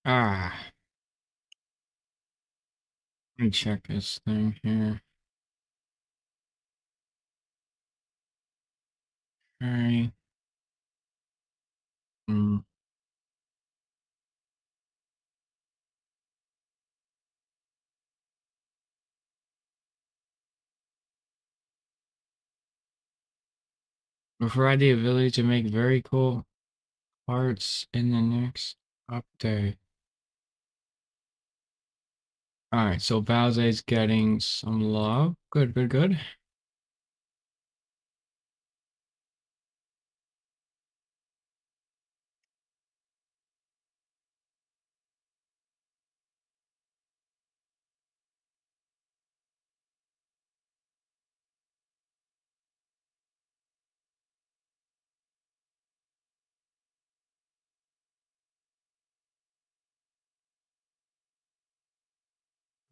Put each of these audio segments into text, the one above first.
Ah, let me check this thing here. Alright. Mm. Provide the ability to make very cool parts in the next update. Alright, so Bowser's getting some love. Good, good, good.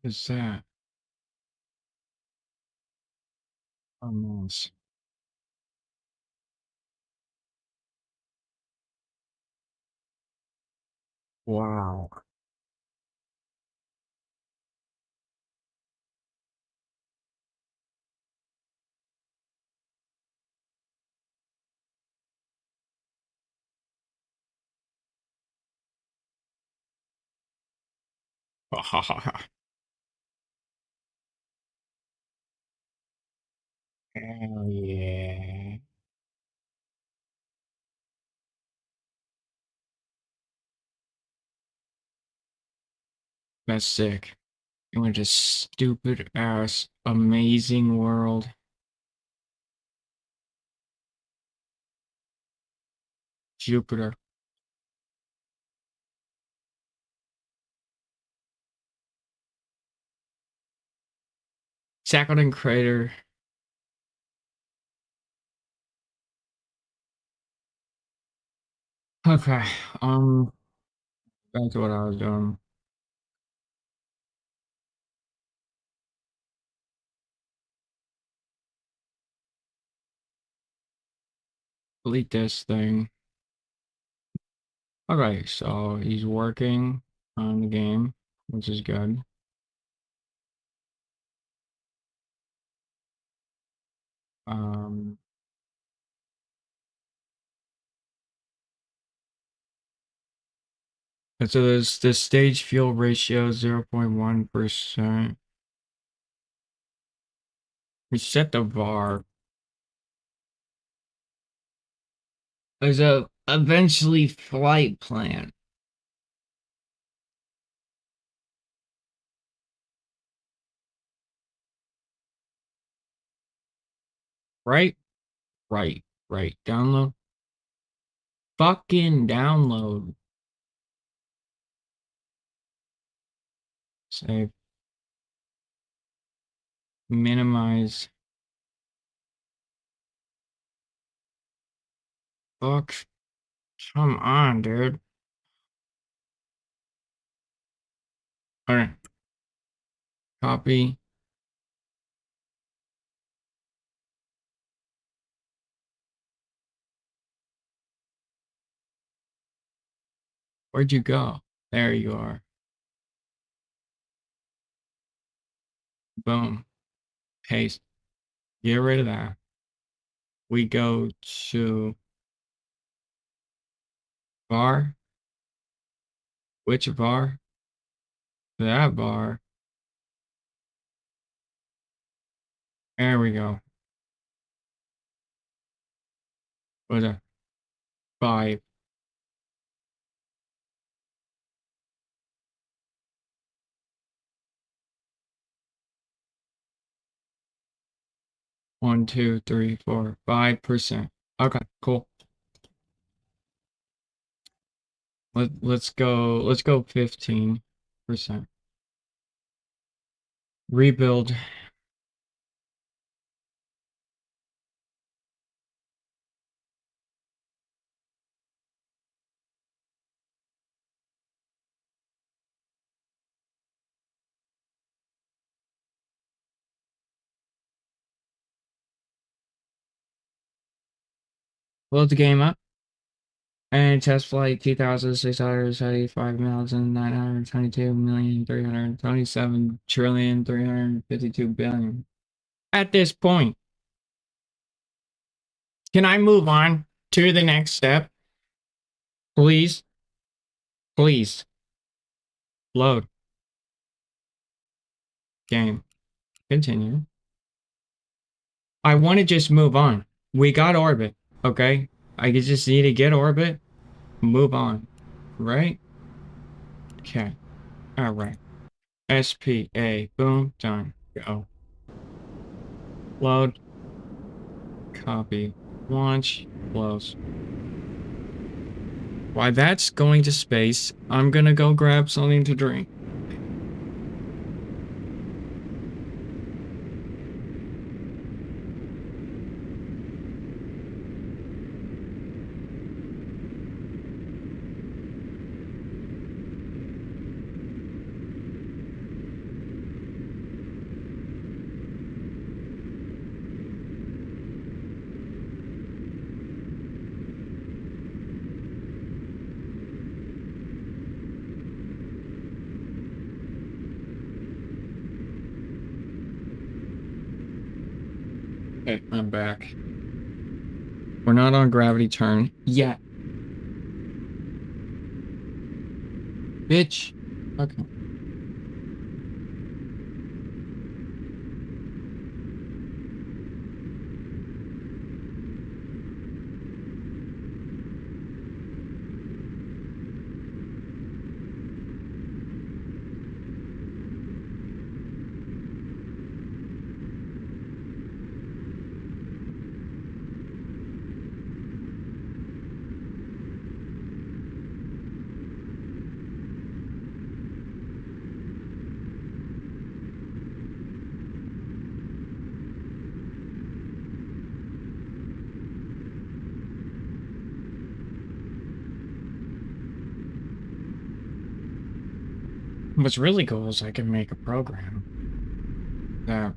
What's that? Almost. Wow. Hell yeah. That's sick. You went to stupid ass amazing world. Jupiter. Shackleton Crater. Okay. Back to what I was doing. Delete this thing. Okay, so he's working on the game, which is good. Um, and so there's the stage fuel ratio 0.1%. We set the bar. There's a eventually flight plan, right? Right, right. Download. Fucking download. Save. Minimize. Fuck. Come on, dude. Alright. Copy. Where'd you go? There you are. Boom. Paste. Get rid of that. We go to bar. Which bar? That bar. There we go. What a 5. 1, 2, 3, 4, 5%. Okay, cool. Let's go 15%. Rebuild. Load the game up. And test flight 2,675,922,327,352,000,000. At this point, can I move on to the next step? Please? Please. Load. Game. Continue. I want to just move on. We got orbit, okay? I just need to get orbit, move on, right? Okay. All right. SPA. Boom. Done. Go. Load. Copy. Launch. Close. While that's going to space, I'm gonna go grab something to drink. Okay, I'm back. We're not on gravity turn yet. Bitch. Okay. What's really cool is I can make a program that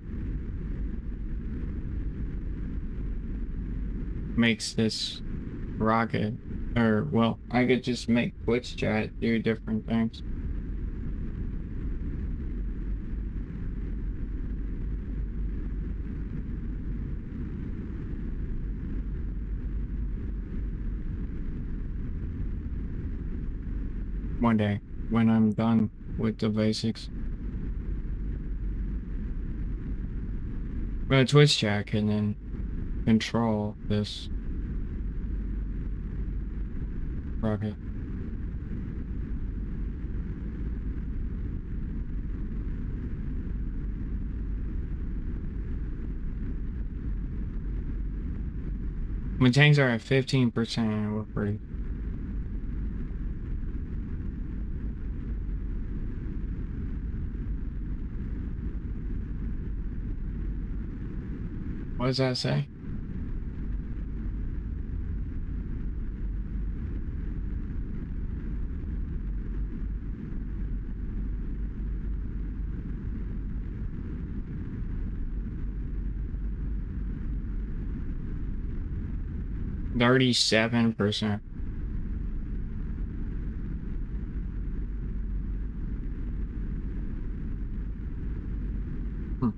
makes this rocket, or, well, I could just make Twitch chat do different things. One day, when I'm done with the basics. But Twitch chat can then control this rocket. When tanks are at 15%, we're pretty. What does that say? $37%. Hmm.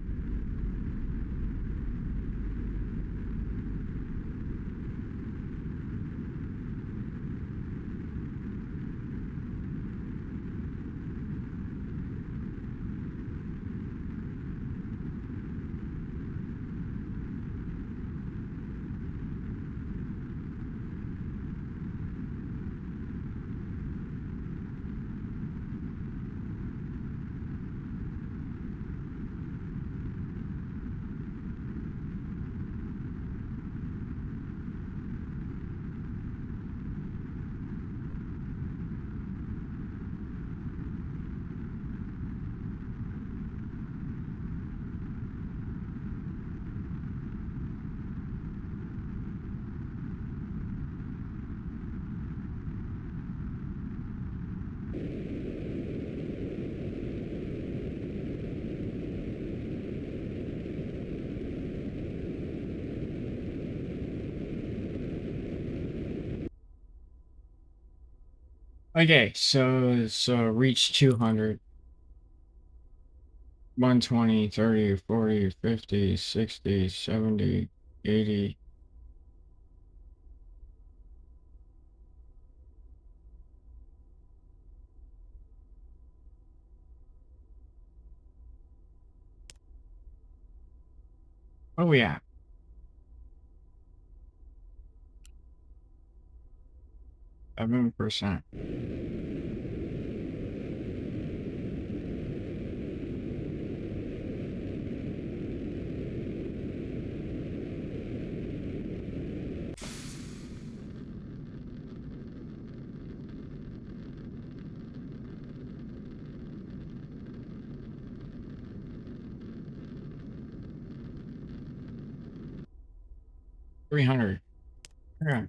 Okay, so reach 200, 120, 30, 40, 50, 60, 70, 80. What are we at? 7%. 300. Yeah.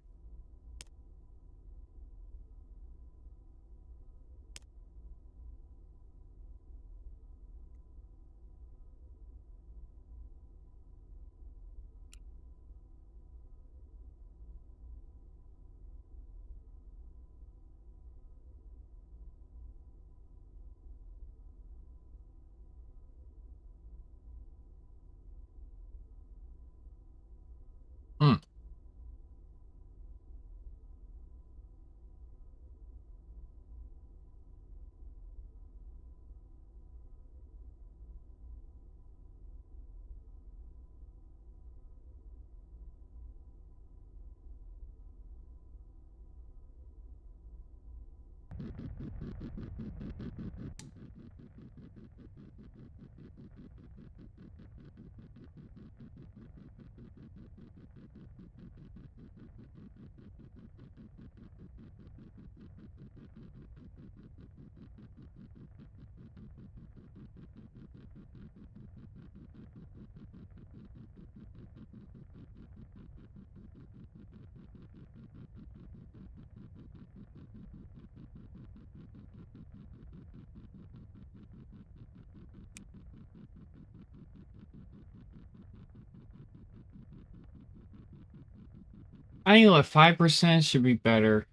Hmm. I think like 5% should be better.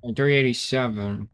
Like 387.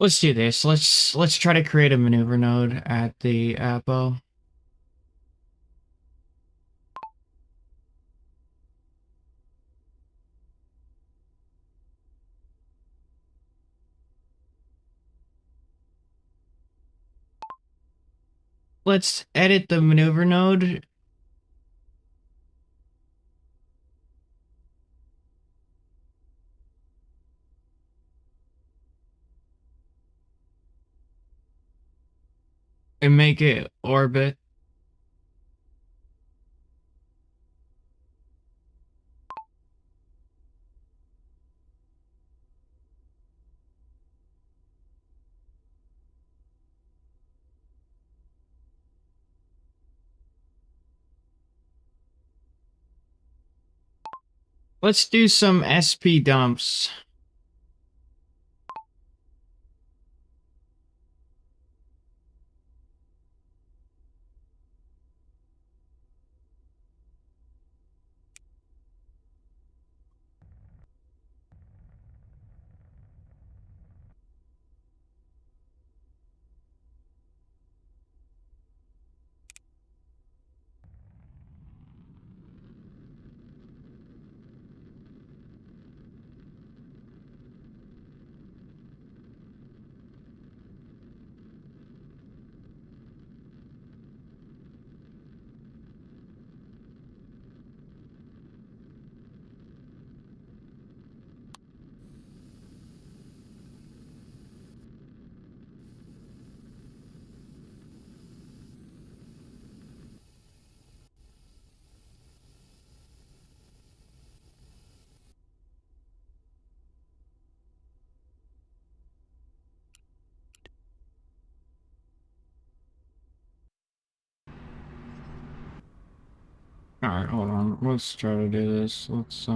Let's do this. Let's try to create a maneuver node at the Apo. Let's edit the maneuver node. And make it orbit. Let's do some SP dumps. All right, hold on. Let's try to do this. Let's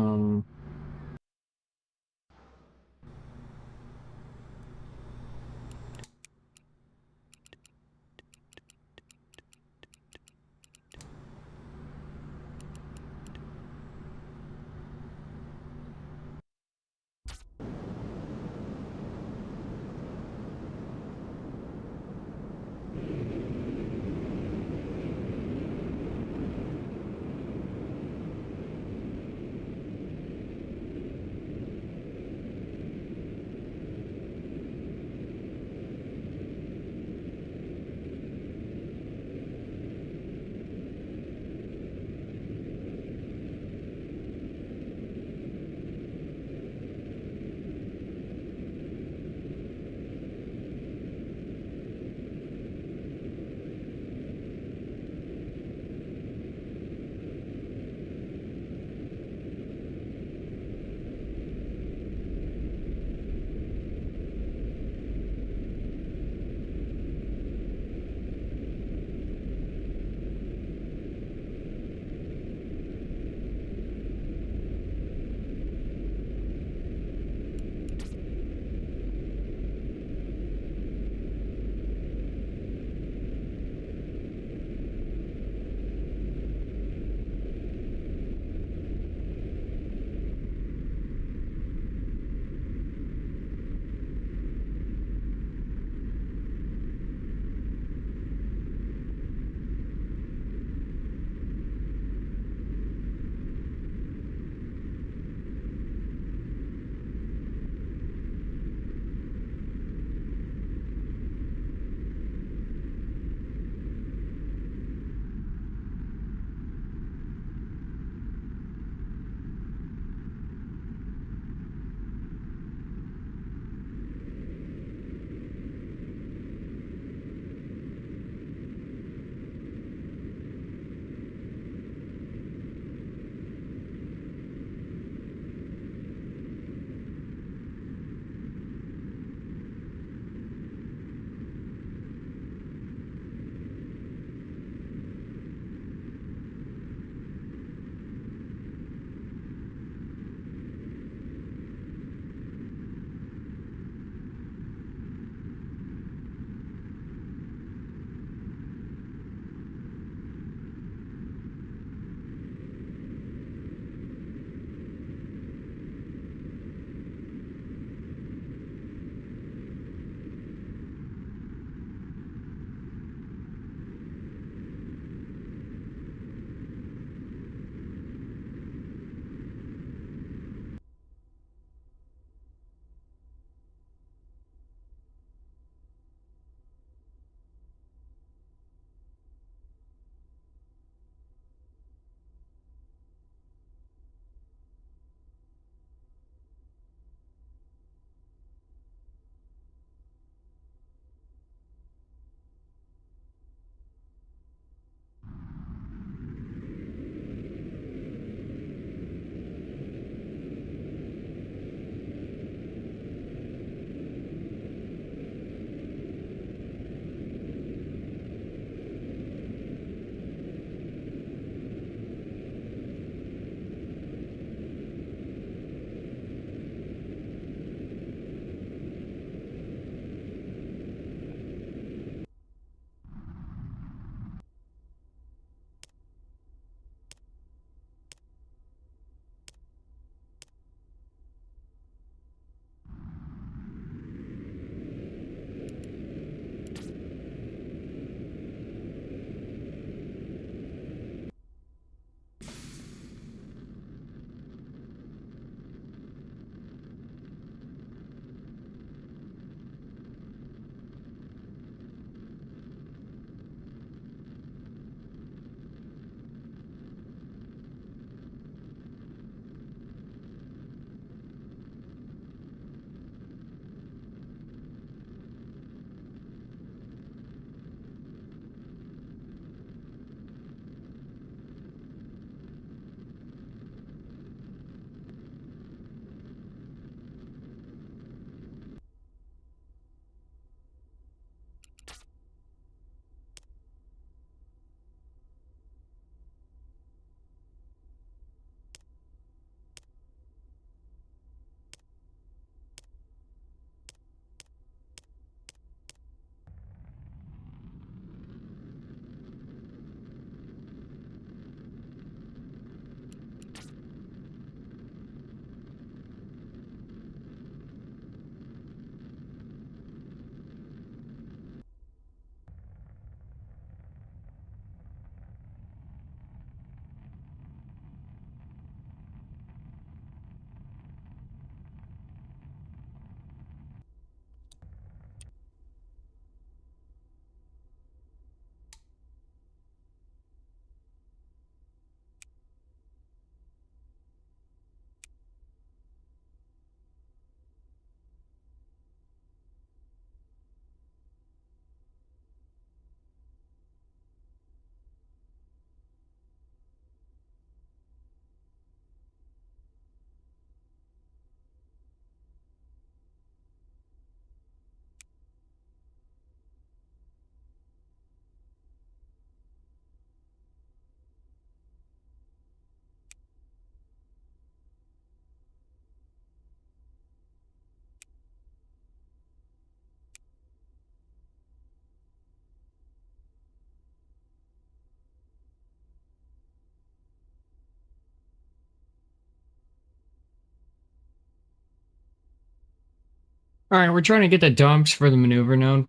All right, we're trying to get the dumps for the maneuver node.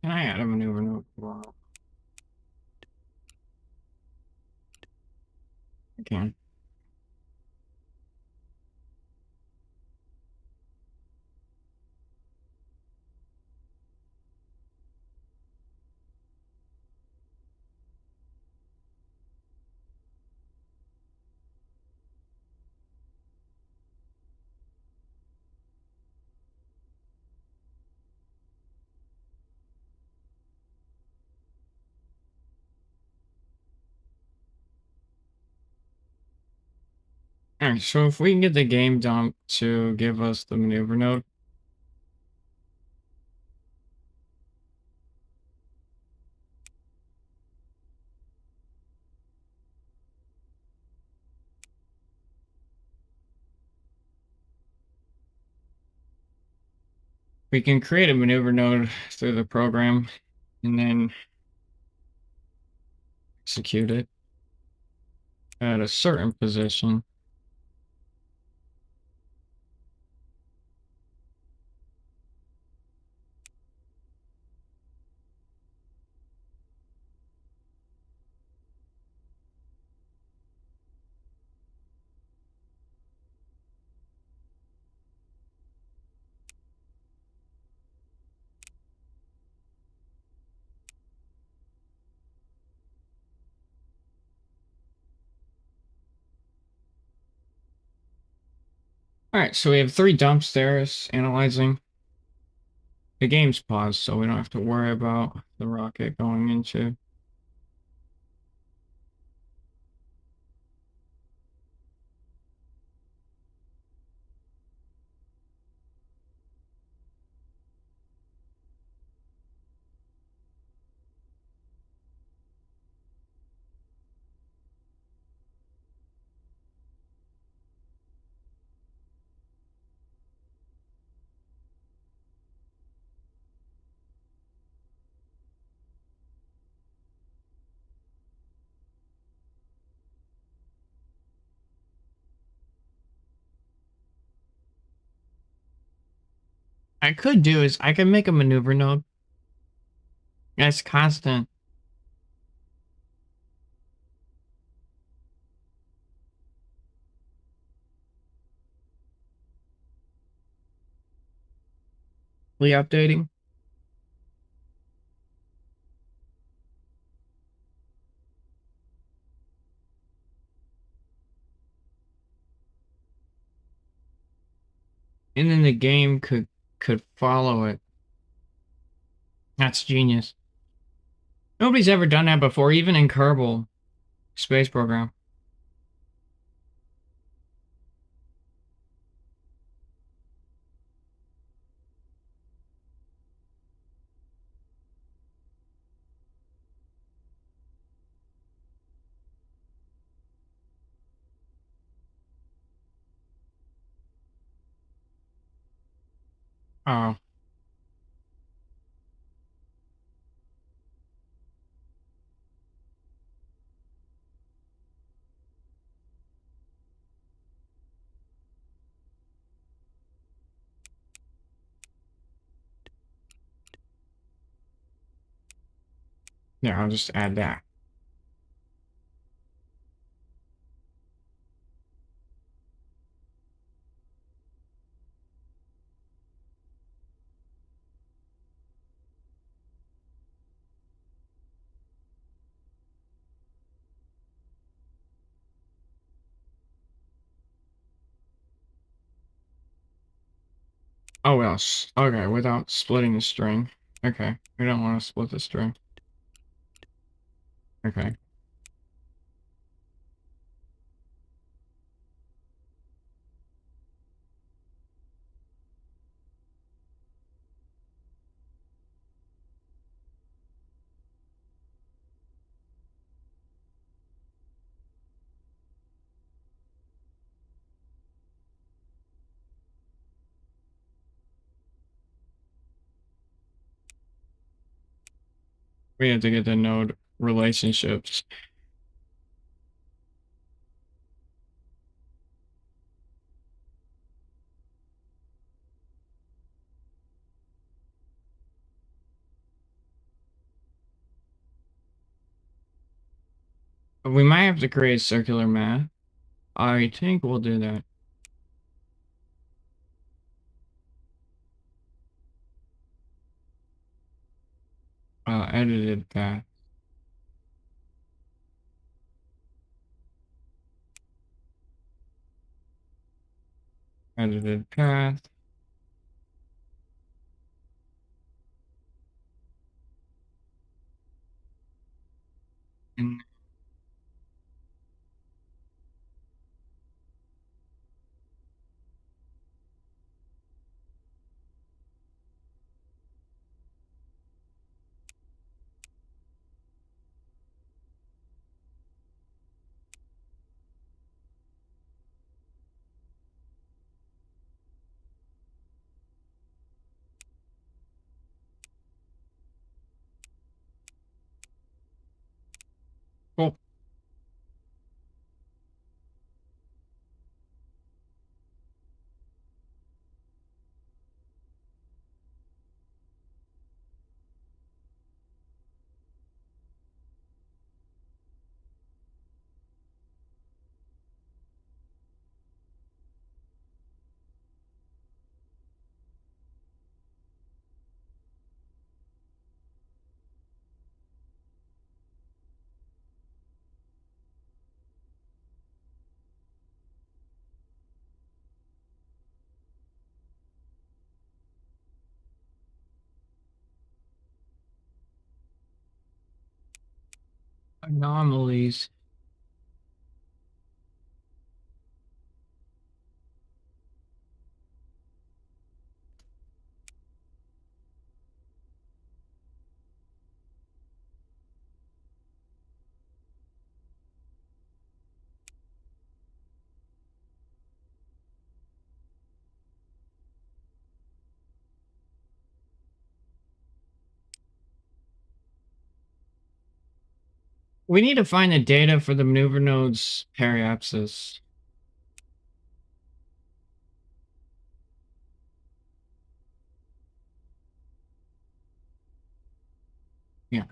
Can I add a maneuver node? Wow. I can. All right, so if we can get the game dump to give us the maneuver node, we can create a maneuver node through the program and then execute it at a certain position. All right, so we have 3 dumps there. It's analyzing. The game's paused, so we don't have to worry about the rocket going into. I could do is I could make a maneuver node. That's constant. Updating. And then the game could follow it. That's genius. Nobody's ever done that before, even in Kerbal Space Program. Oh. Yeah, I'll just add that. Oh, else. Okay, without splitting the string. Okay, we don't want to split the string. Okay. We have to get the node relationships. We might have to create circular math. I think we'll do that. Edited path. Edited path. And cool. Anomalies. We need to find the data for the maneuver node's periapsis. Yeah.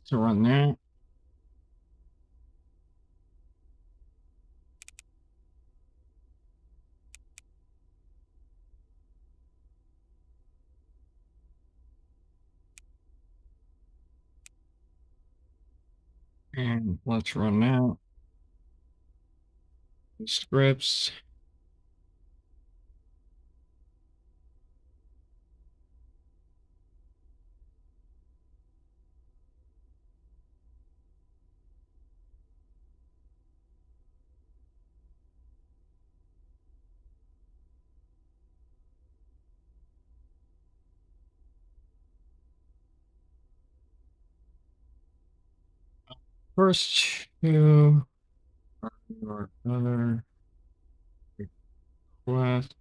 So run that. And let's run that. Scripts. First two or other request.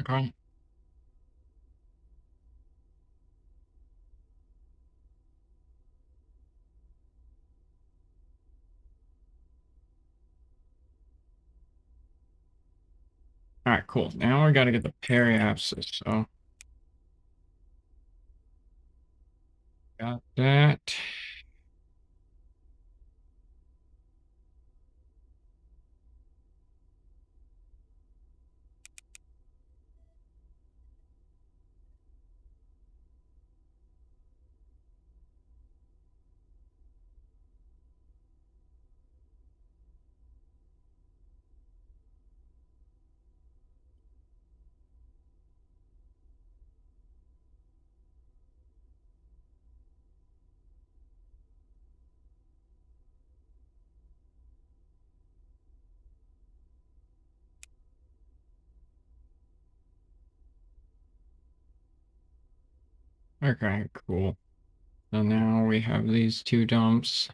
Okay. All right, cool. Now we got to get the periapsis. So got that. Okay, cool. So now we have these two dumps.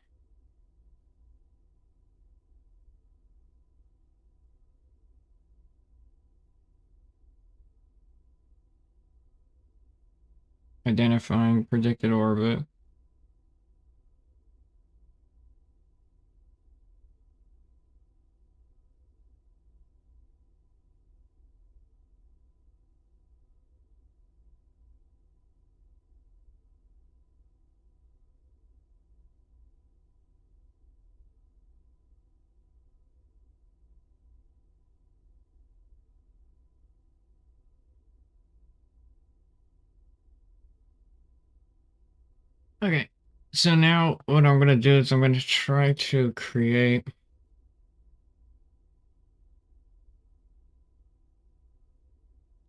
Identifying predicted orbit. Okay, so now what I'm going to do is I'm going to try to create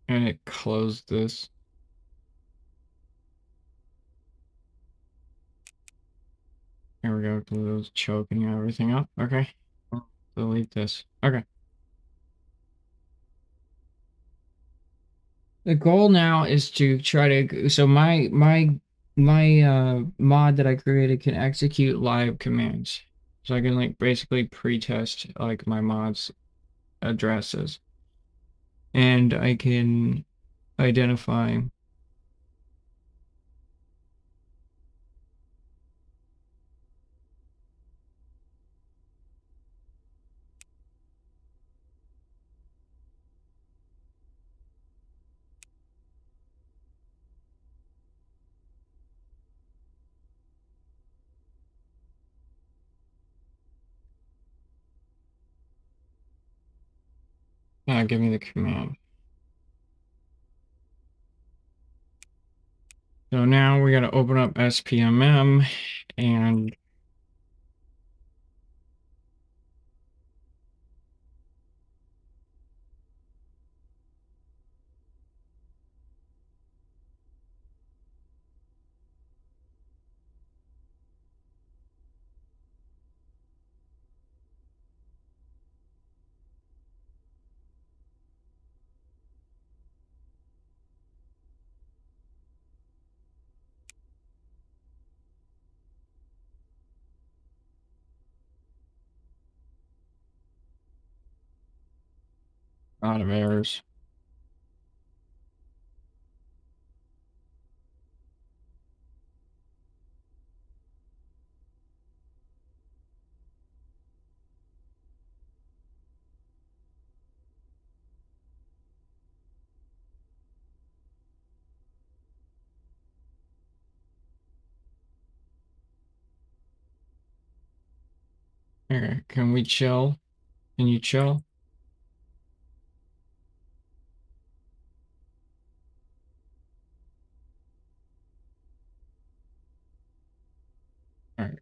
and it close this. There we go, because it was choking everything up. Okay, delete this. Okay. The goal now is to try to so my mod that I created can execute live commands. So I can like basically pre-test like my mod's addresses. And I can identify give me the command. So now we got to open up SPMM and out of errors. Okay, can we chill? Can you chill? All right.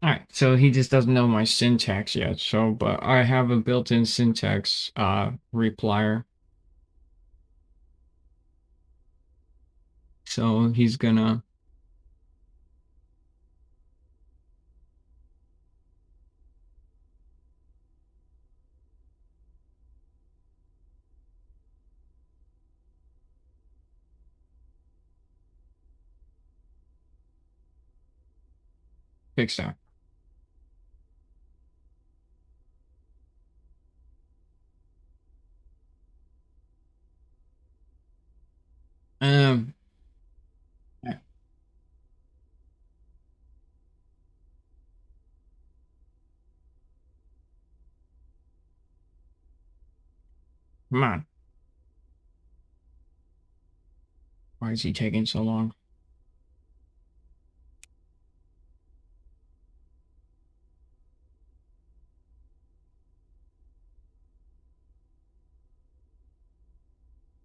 All right, so he just doesn't know my syntax yet. So, but I have a built-in syntax replier. So he's gonna fix that. Um, come on. Why is he taking so long?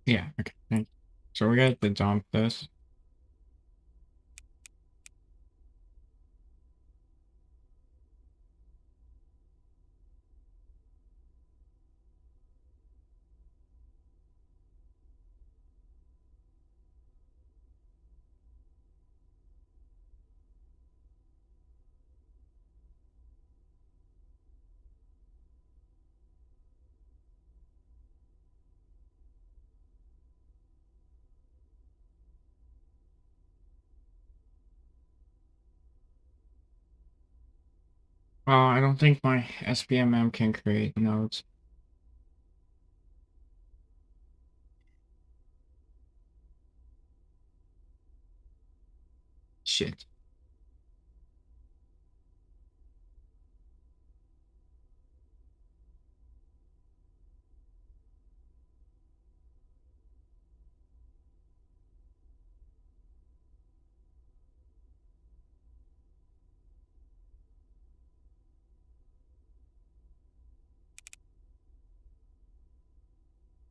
Yeah, okay. Thanks. So we got to dump this. I don't think my SPMM can create nodes. Shit.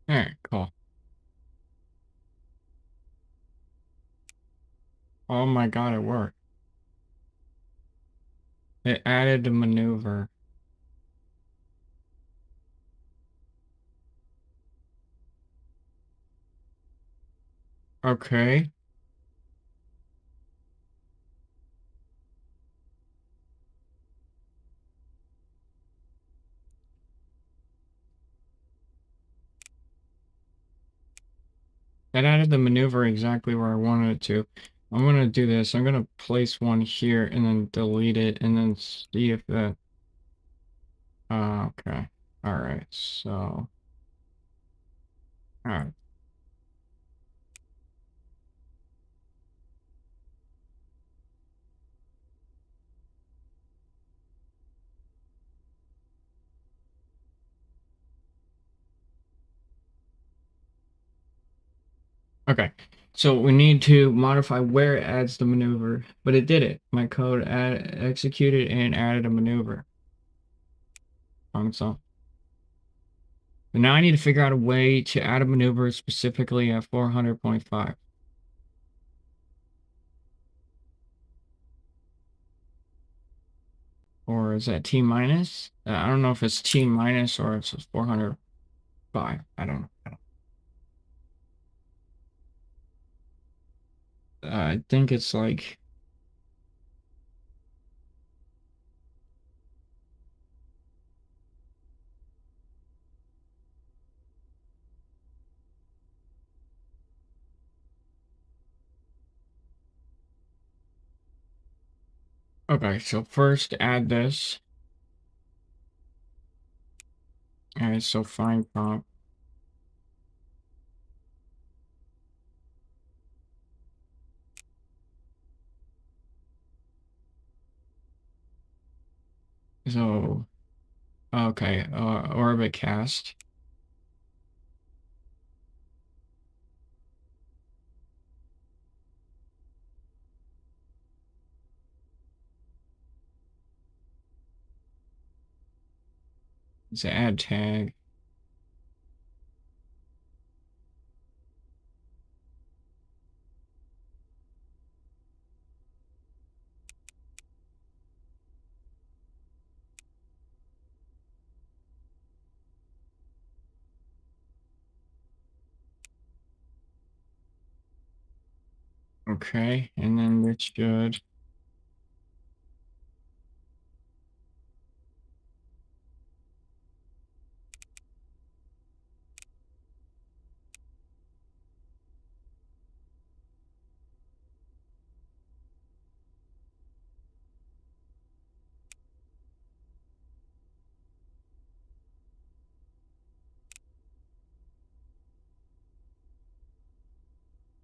Alright, cool. Oh my god, it worked. It added a maneuver. Okay. That added the maneuver exactly where I wanted it to. I'm gonna do this. I'm gonna place one here and then delete it and then see if that. Okay. All right. So. All right. Okay. So we need to modify where it adds the maneuver, but it did it. My code executed and added a maneuver on its own. But now I need to figure out a way to add a maneuver specifically at 400.5. Or is that T minus? I don't know if it's T minus or if it's 405. I don't know. I think it's like, okay, so first add this. All right, so find prompt. So, okay, orbit cast. It's add tag. Okay, and then this should,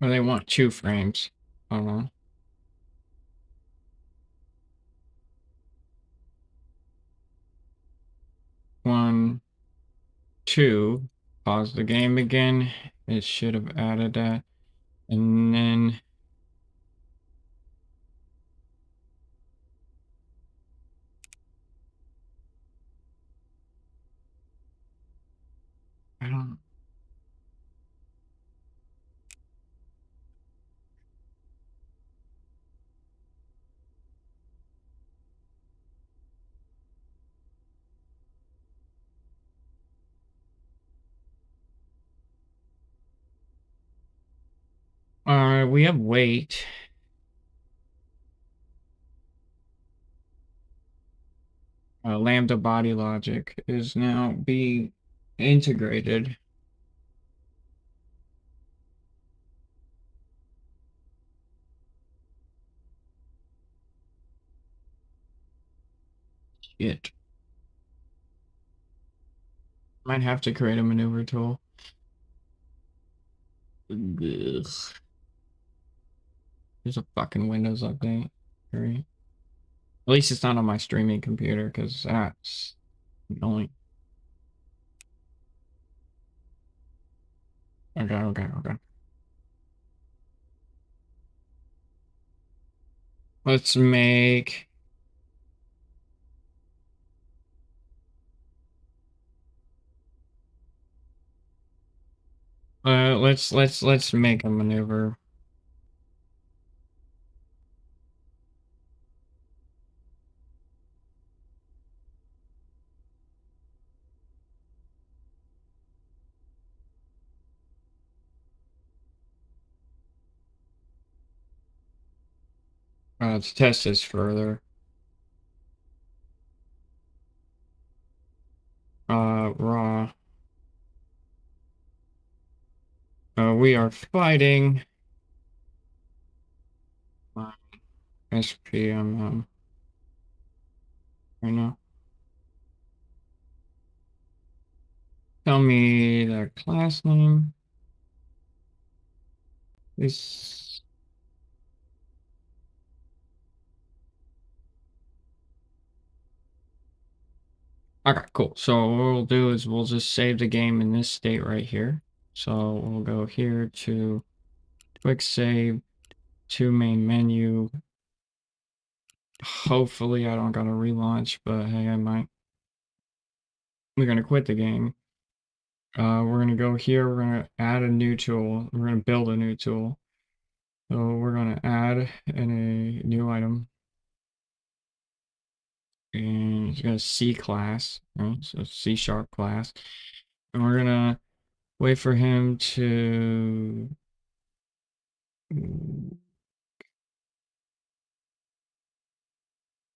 Or they want 2 frames. Hold on. 1, 2. Pause the game again. It should have added that. And then I don't. We have weight. Lambda body logic is now being integrated. Shit. Might have to create a maneuver tool. Ugh. There's a fucking Windows update. At least it's not on my streaming computer, because that's annoying. Okay. Let's make let's make a maneuver. Let's test this further. Raw. We are fighting SPMM right now. Tell me the class name. This. Okay, cool. So what we'll do is we'll just save the game in this state right here. So we'll go here to quick save to main menu. Hopefully I don't gotta relaunch, but hey, I might. We're gonna quit the game. We're gonna go here, we're gonna add a new tool. We're gonna build a new tool. So we're gonna add in a new item. And it's gonna C class, right? So C# class. And we're gonna wait for him to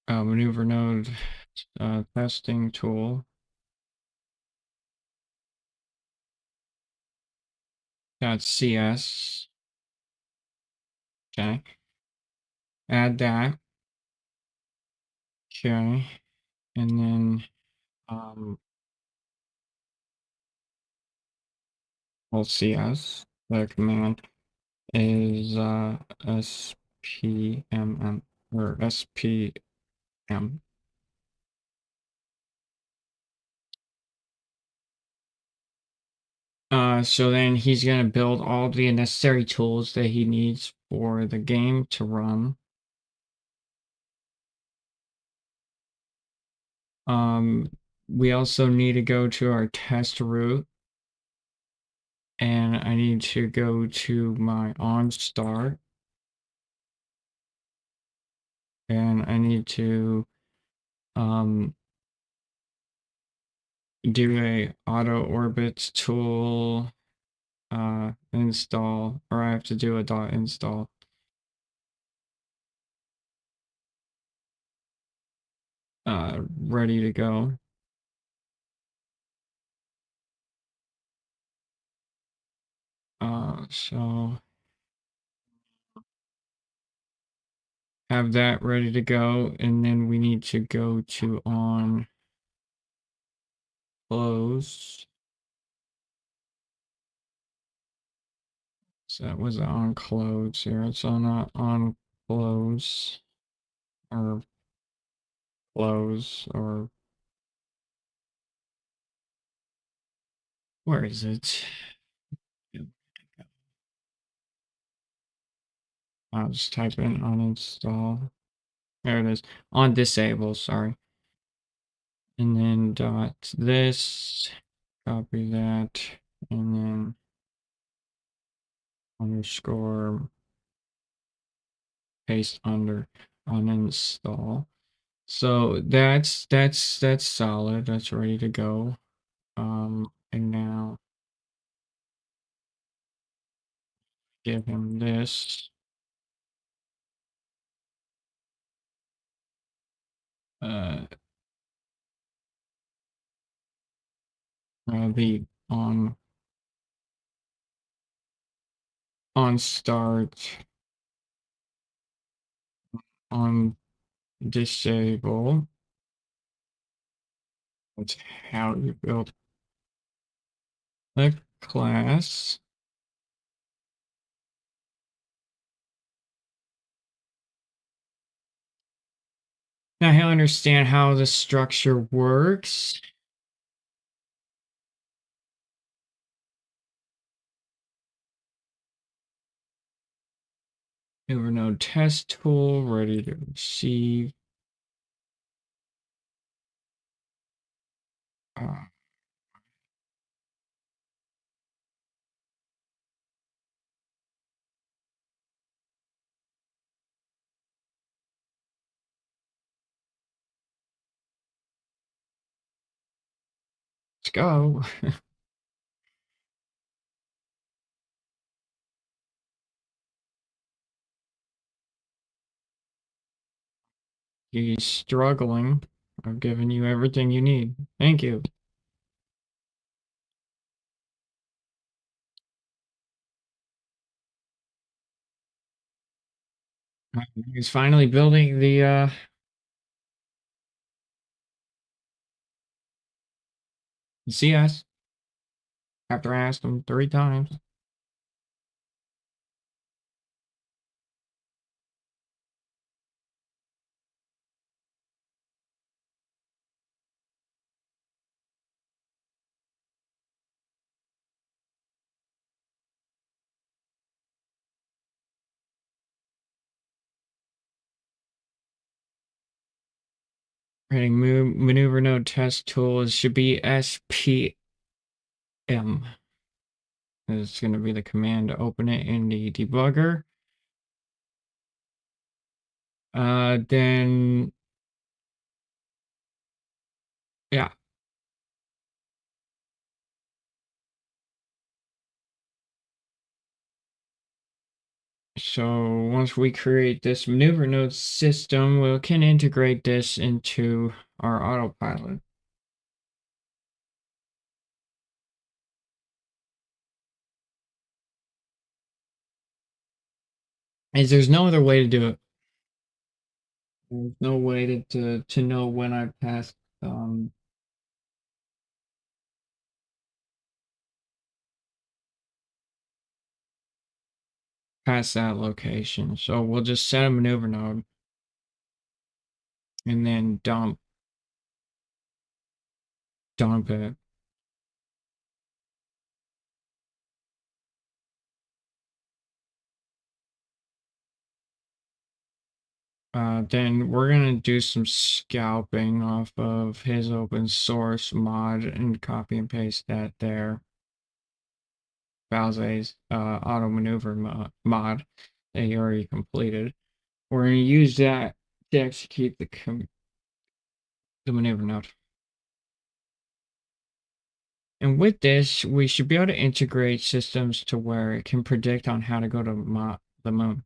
maneuver node testing tool. That's CS. Okay. Add that. Okay. And then well, CS. The command is SPMM or SPM. So then he's gonna build all the necessary tools that he needs for the game to run. We also need to go to our test route, and I need to go to my on start, and I need to do a auto orbits tool install, or I have to do a dot install. Ready to go. So have that ready to go, and then we need to go to on close. So that was on close here. It's on close or close or where is it? I'll just type in uninstall. There it is. On disable, sorry. And then dot this, copy that, and then underscore paste under uninstall. So that's solid. That's ready to go. And now give him this. Uh, the on start on disable. That's how you build a class. Now he'll understand how the structure works. Evernode test tool ready to receive. Let's go. He's struggling. I've given you everything you need. Thank you. He's finally building the CS after I asked him 3 times. Creating maneuver node test tools should be SPM. It's going to be the command to open it in the debugger. Then, yeah. So once we create this maneuver node system, we can integrate this into our autopilot. As there's no other way to do it. There's no way to know when I passed past that location. So we'll just set a maneuver node and then dump it. Then we're gonna do some scalping off of his open source mod and copy and paste that there. Balze's auto maneuver mod that he already completed. We're gonna use that to execute the maneuver node. And with this, we should be able to integrate systems to where it can predict on how to go to the moon.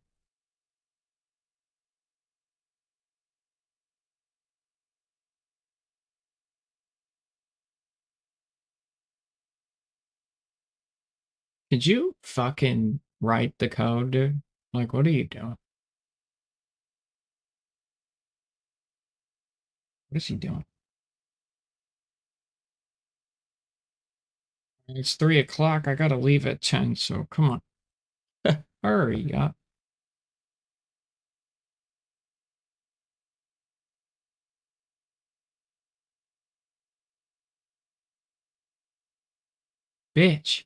Did you fucking write the code, dude? Like, what are you doing? What is he doing? It's 3 o'clock. I gotta leave at 10, so come on. Hurry up. Bitch.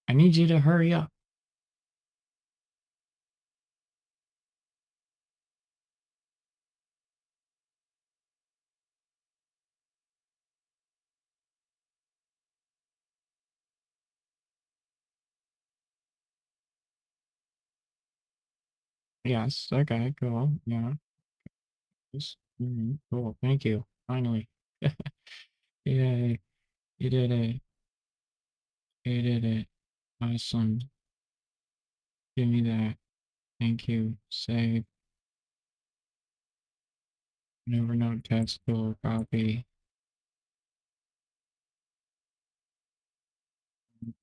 I need you to hurry up. Yes, okay, cool. Yeah. Yes. Cool. Thank you. Finally. Yay. You did it. You did it. Awesome. Give me that. Thank you. Save. Never note text or copy.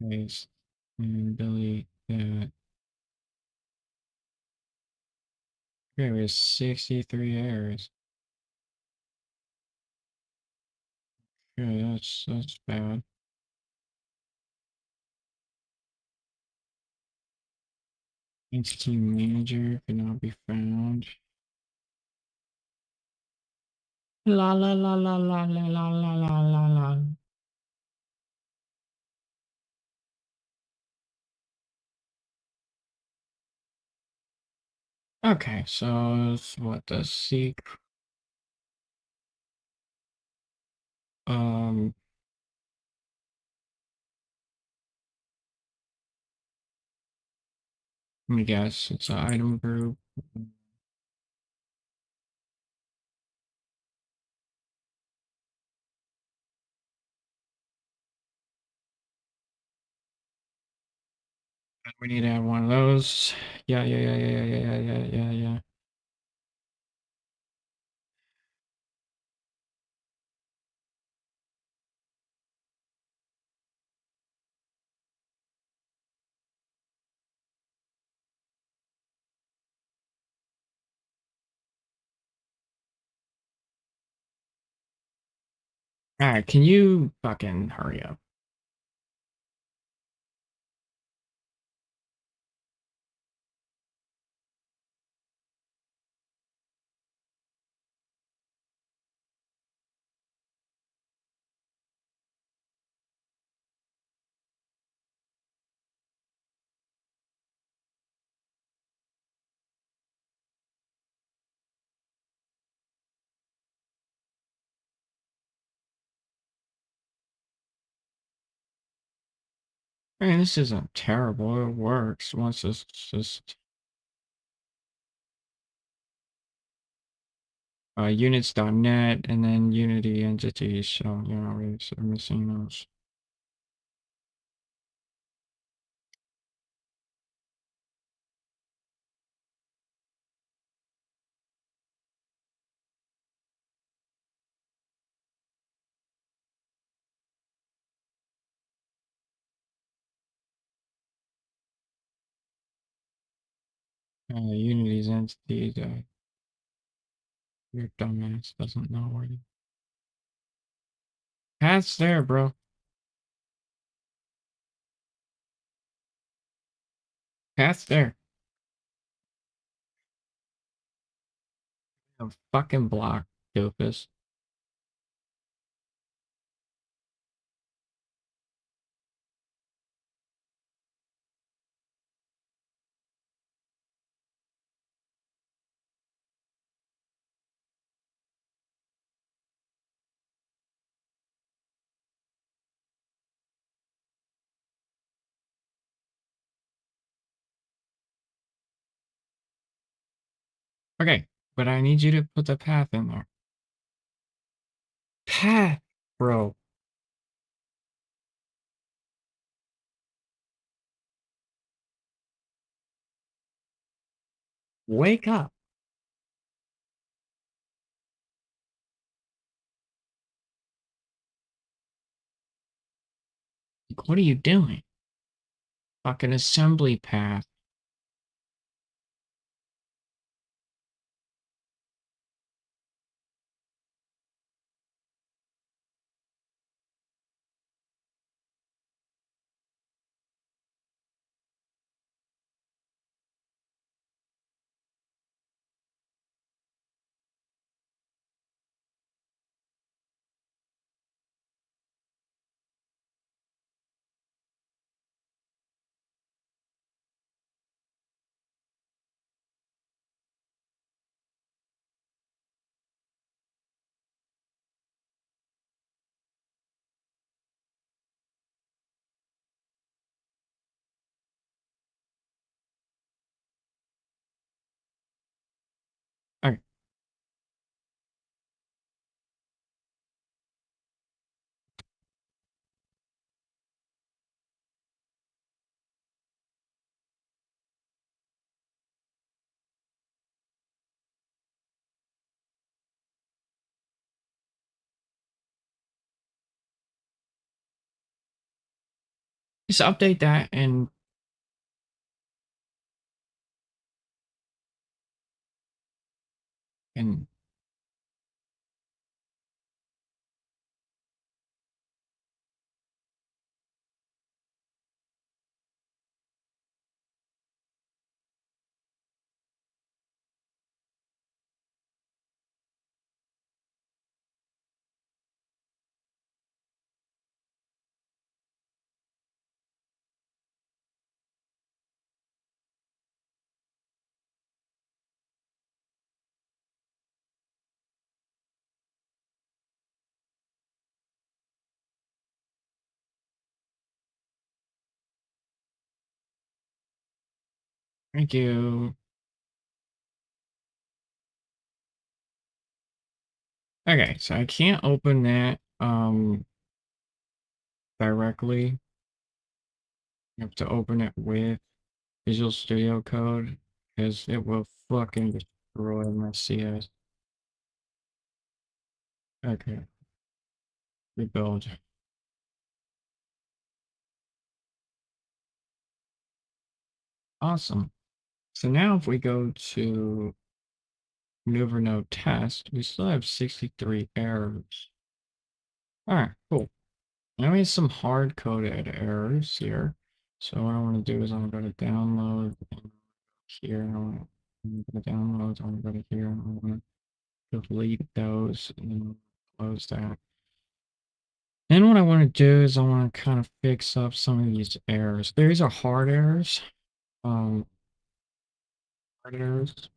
Paste. And delete that. Okay, we have 63 errors. Okay, that's bad. Entity manager cannot be found. La la la la la la la la la la la. Okay, so what the seek um let me guess, it's an item group. We need to have one of those. Yeah. All right, can you fucking hurry up? I mean, this isn't terrible. It works once it's just units.net and then Unity entities. So, you know, we're missing those. Unity's entities. Your dumbass doesn't know where the path's there, bro. Path's there. A fucking block, doofus. Okay, but I need you to put the path in there. Path, bro. Wake up. Like, what are you doing? Fucking assembly path. Just update that and thank you. Okay, so I can't open that directly. You have to open it with Visual Studio Code because it will fucking destroy my CS. Okay, rebuild. Awesome. So now if we go to maneuver node test, we still have 63 errors. All right, cool. Now we have some hard-coded errors here. So what I want to do is I'm going to download here. I want to go to downloads. I want to go to here. I want to delete those and then close that. And what I want to do is I want to kind of fix up some of these errors. These are hard errors. Um, hard errors.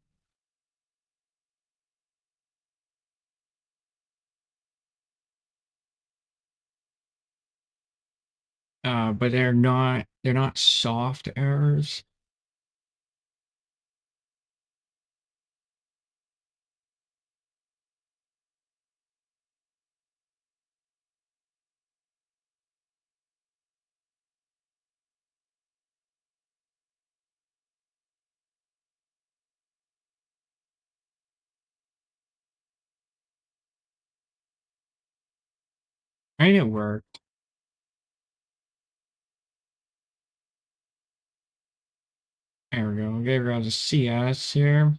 But they're not soft errors. And it worked. There we go. Okay, we're going to CS here.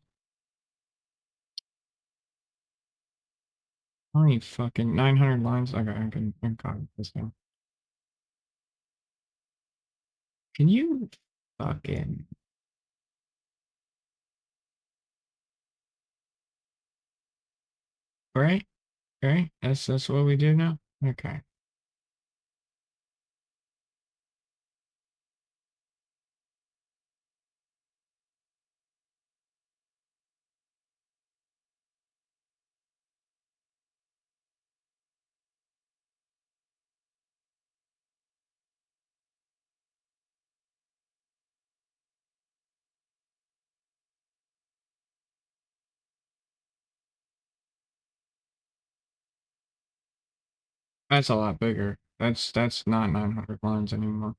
Only fucking 900 lines. Okay, I can copy this now. Can you fucking... Right? Okay, that's what we do now? Okay. That's a lot bigger. That's not 900 lines anymore.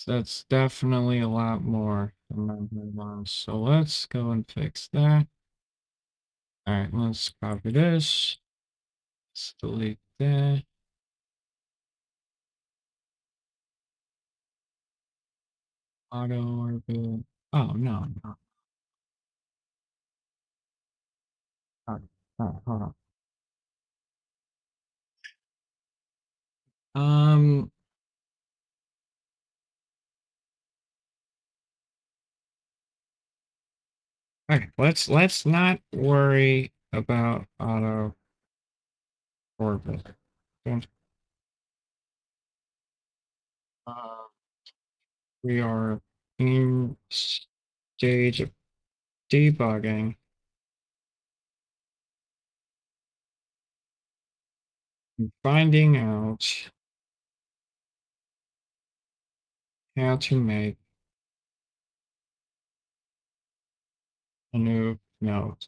That's definitely a lot more than 900 lines. So let's go and fix that. All right, let's copy this. Let's delete that. Auto orbit. Oh, no, no. All right, hold on. Um, okay, let's not worry about auto orbit. Don't- Uh, we are in stage of debugging and finding out how to make a new node.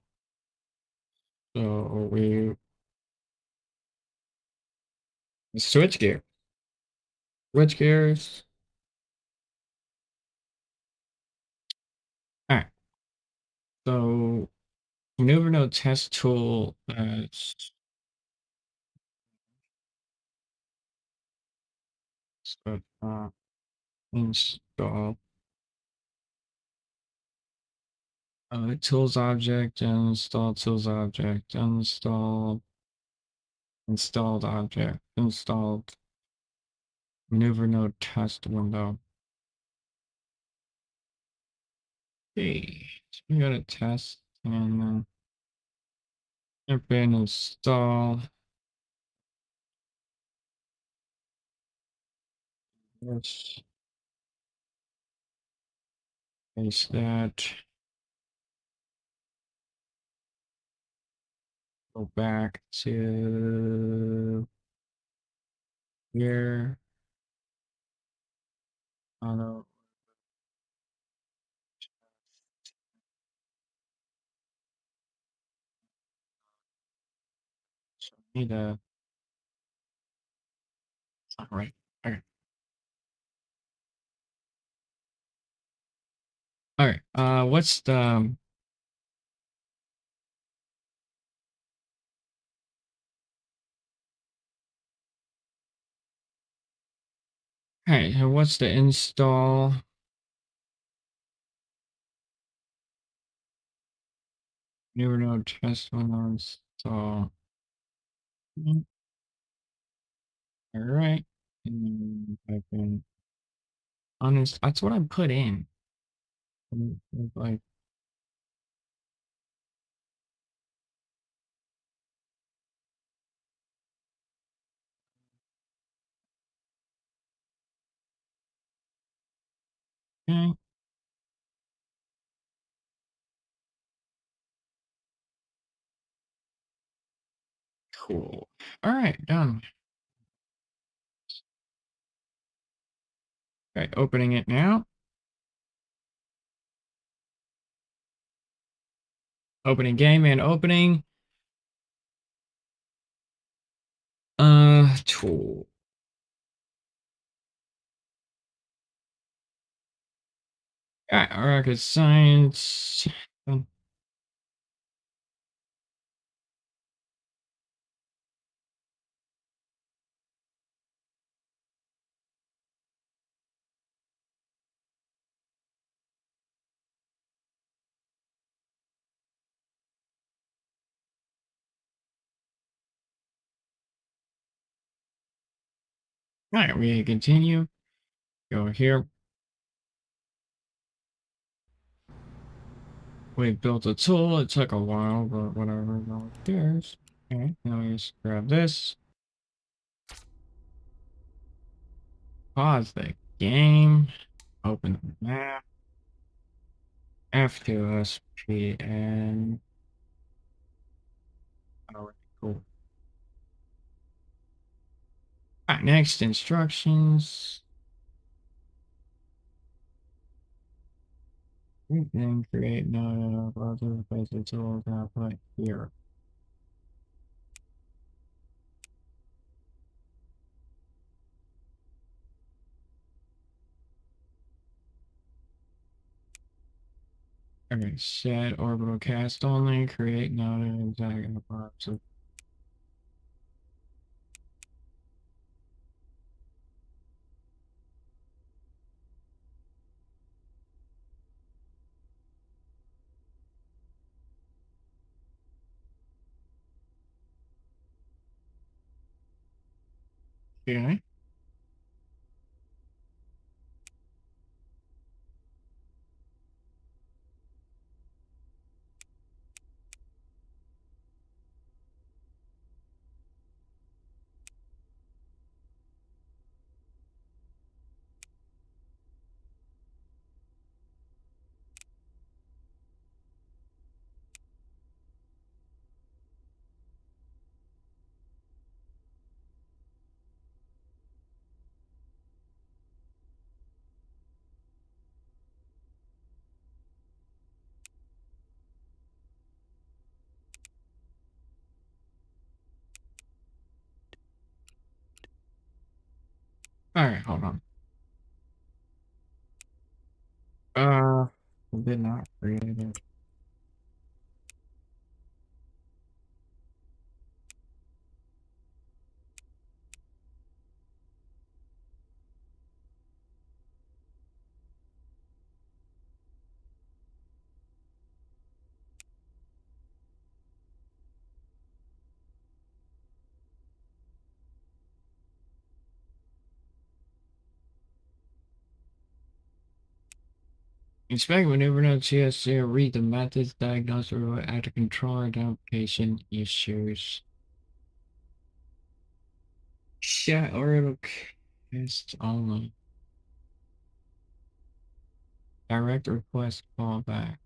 So we switch gear. Switch gears. All right. So maneuver node test tool but install tools object, install tools object, installed object, installed maneuver node test window. Okay, so we got a test and then open install. Let's paste that. Go back to here. Auto. So need a. All right. Okay. All right. What's the Hey, what's the install? Newer node test window install. All right. And type in honest. That's what I put in. Like, okay, cool. All right, done. Okay, opening it now. Opening game and opening. Tool. All right, rocket science. All right, we continue. Go here. We built a tool. It took a while, but whatever. No one cares. Okay, now we just grab this. Pause the game. Open the map. F2SPN. All right, cool. All right, next instructions. We can create node of other basic tools output here. Okay, set orbital cast only, create node hexagon parts. Okay. All right, hold on. Did not create it. Inspect maneuver notes, CSC, read the methods, diagnose or add to control identification issues. Chat or it'll cast only. Direct request callback.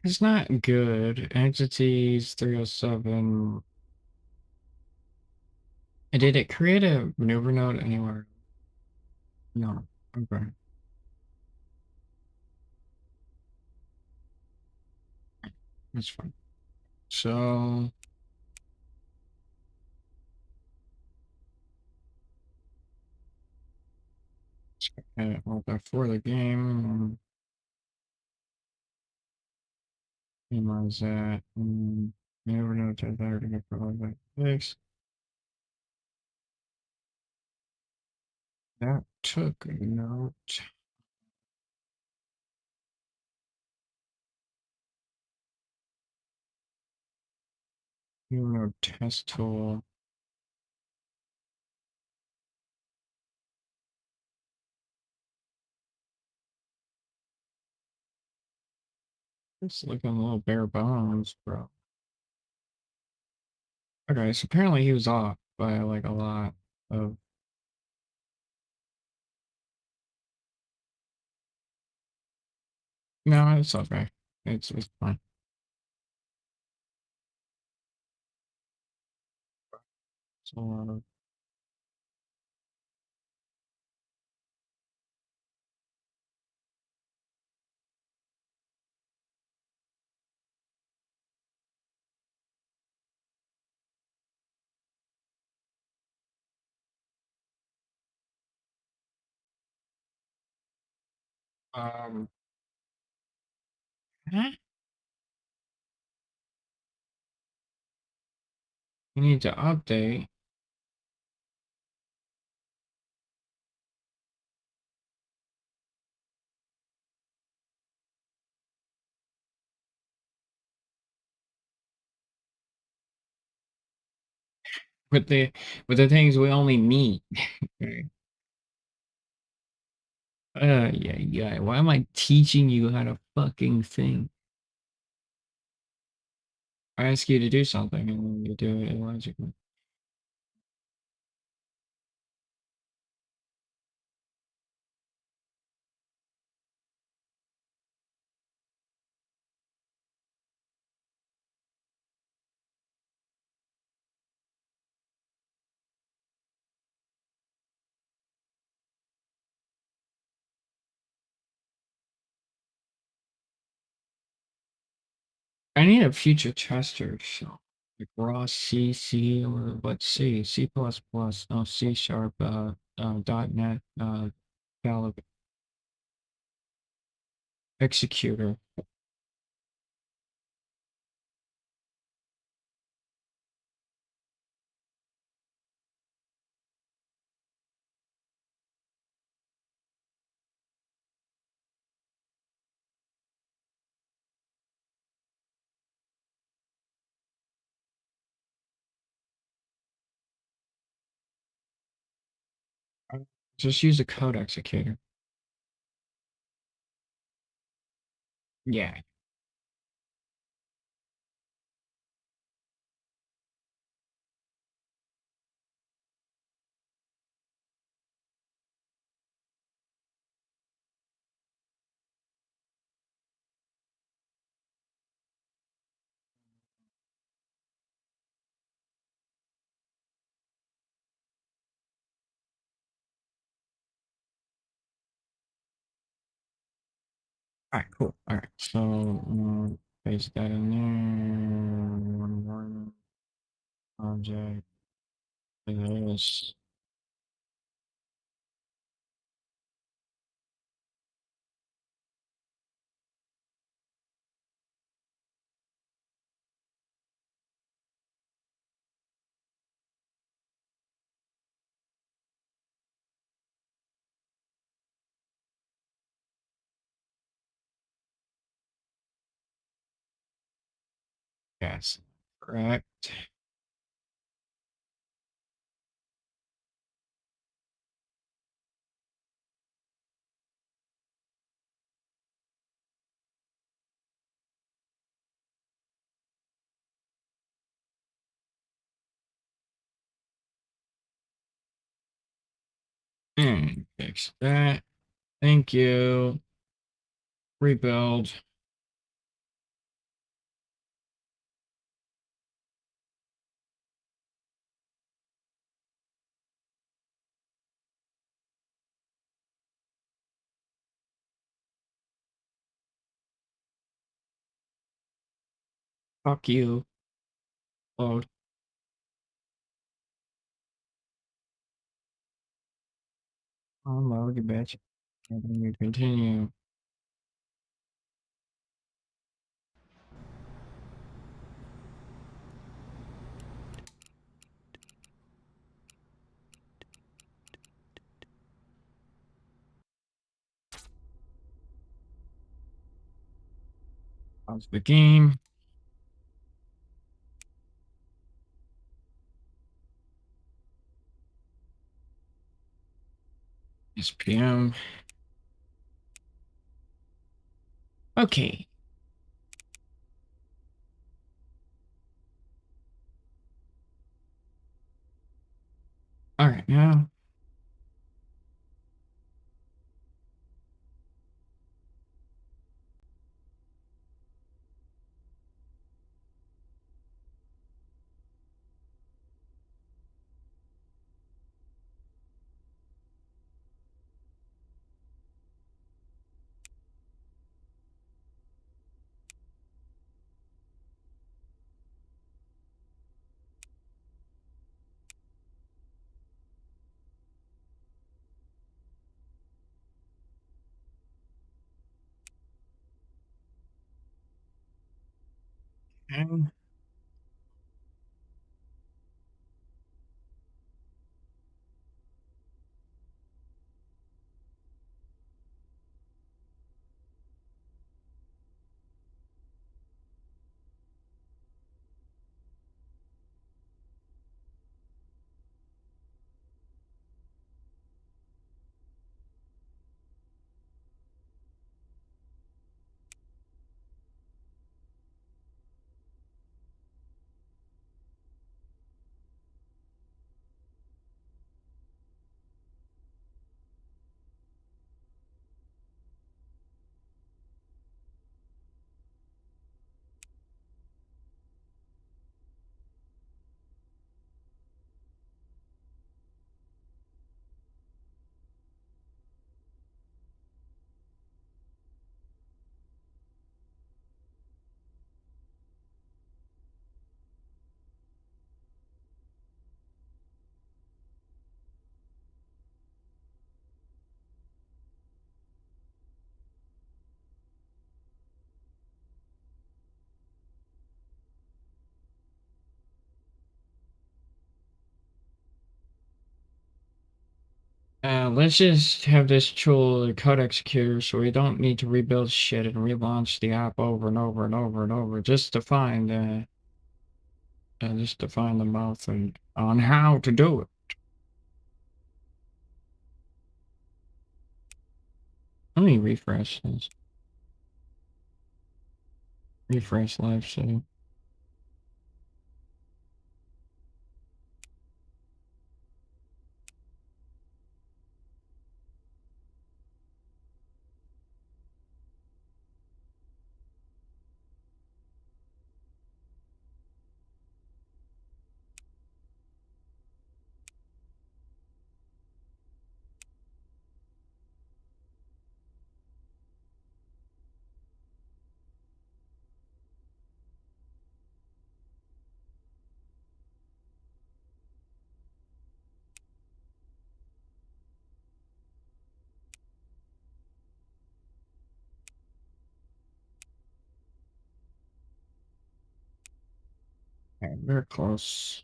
It's not good. Entities 307. And did it create a maneuver node anywhere? No. Okay. That's fine. So well, before the game, minimize that. Maneuver node to better to get provided by fix. That took a note. Maneuver node test tool. It's looking a little bare bones, bro. Okay, so apparently he was off by like a lot of. No, it's okay. It's fine. It's a lot of. Um, huh? You need to update. with the things we only need. Okay. Yeah, yeah. Why am I teaching you how to fucking think? I ask you to do something and then you do it illogically. I need a future tester, so like raw C, C, or what C, C++, no C sharp, .NET, Calib executor. Just use a code executor. Yeah. All right, cool. All right, so paste that in there. One more object. This. Yes. Correct. And fix that. Thank you. Rebuild. Fuck you. Oh, unload, you bitch. And then you continue. Pause the game. It's PM. Okay. All right, now. Okay. Let's just have this tool code executor so we don't need to rebuild shit and relaunch the app over and over and over and over just to find the method on how to do it. Let me refresh this. Refresh live save. Okay, we're close.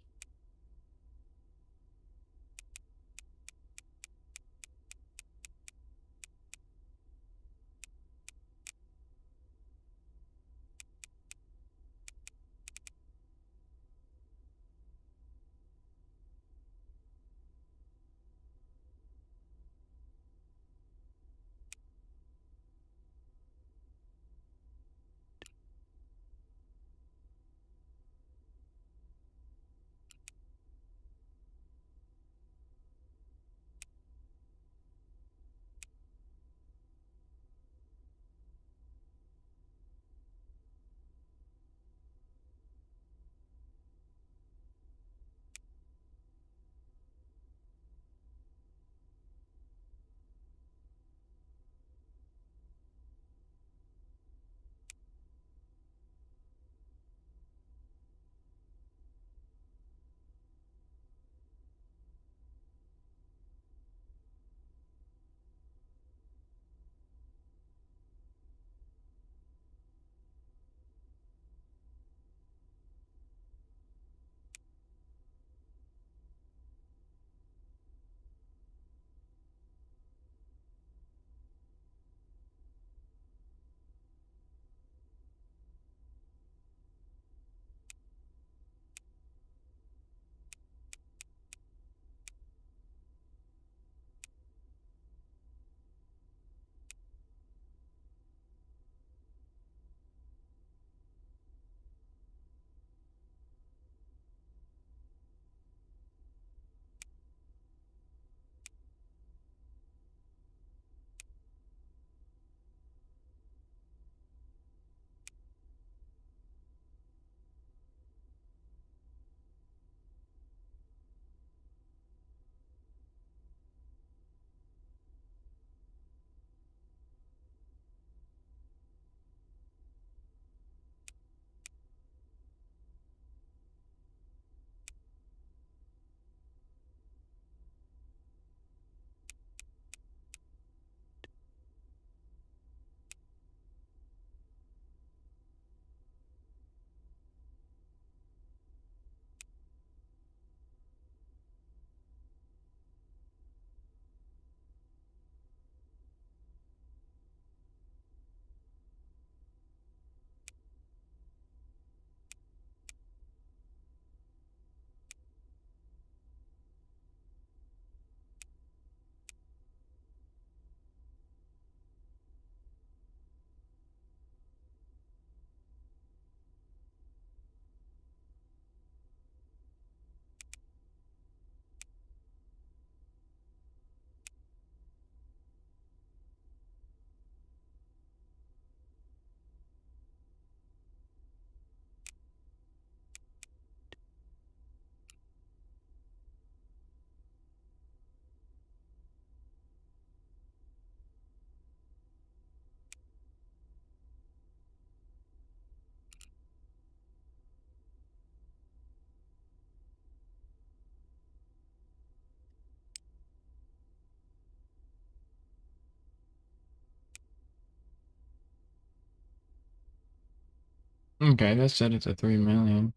Okay, that set it to 3 million.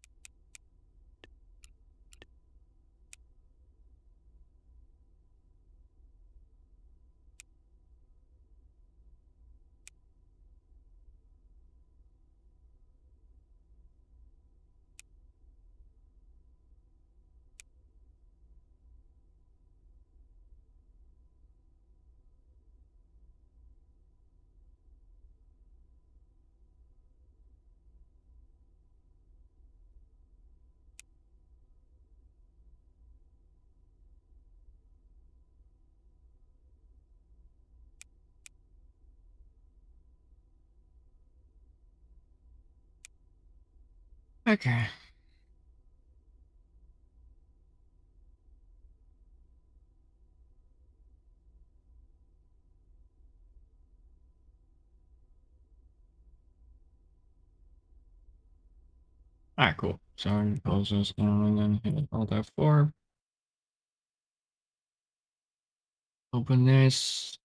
Okay. Alright, cool. So close this down and then hit Alt F4. Open this.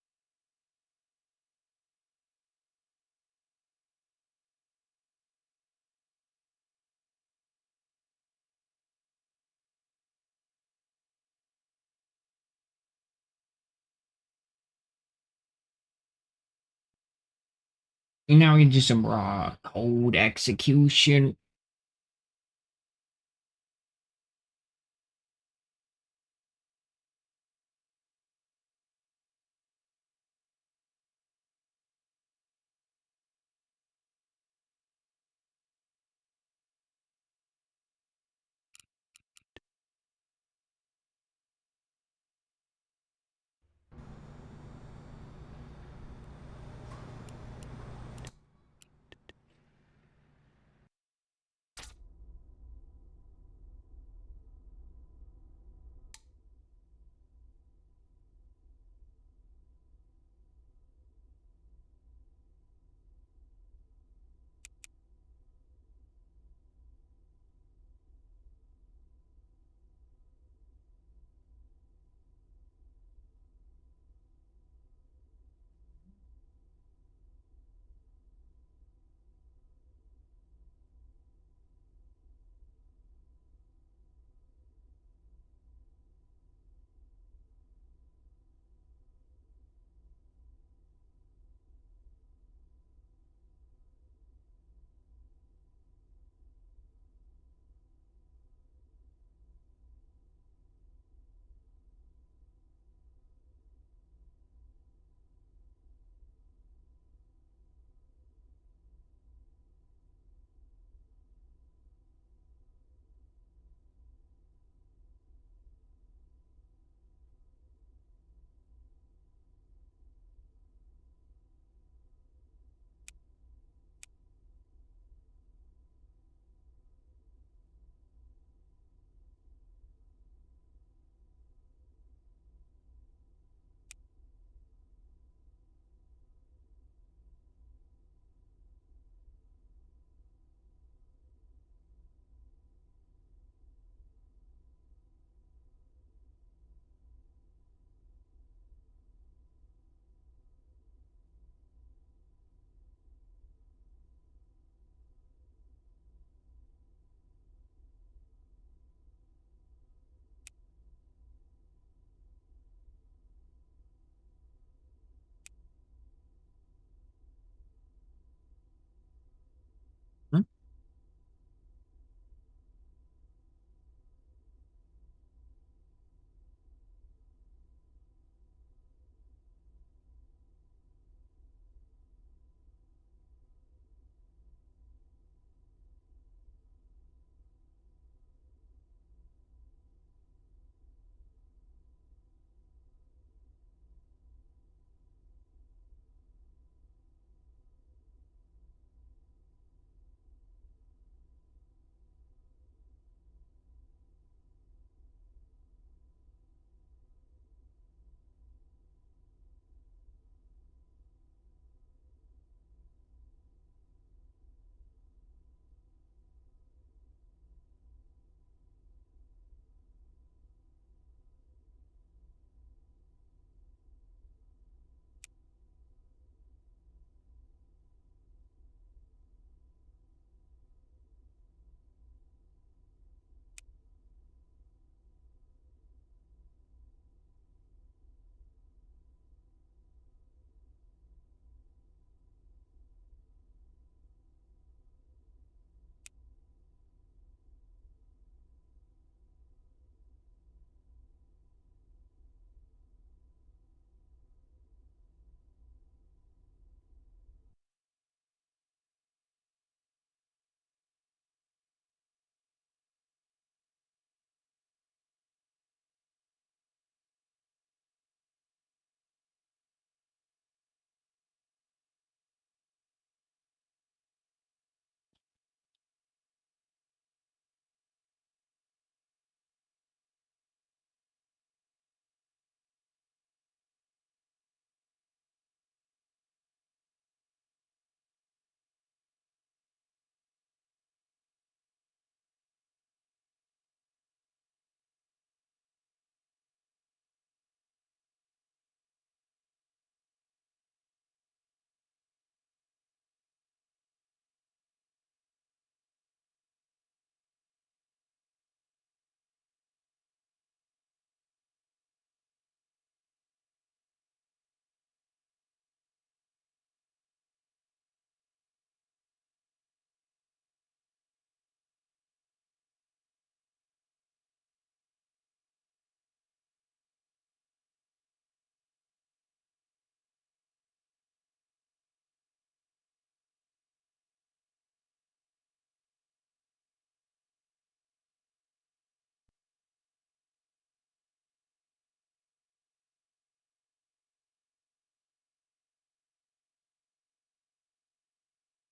Now we can do some raw code execution.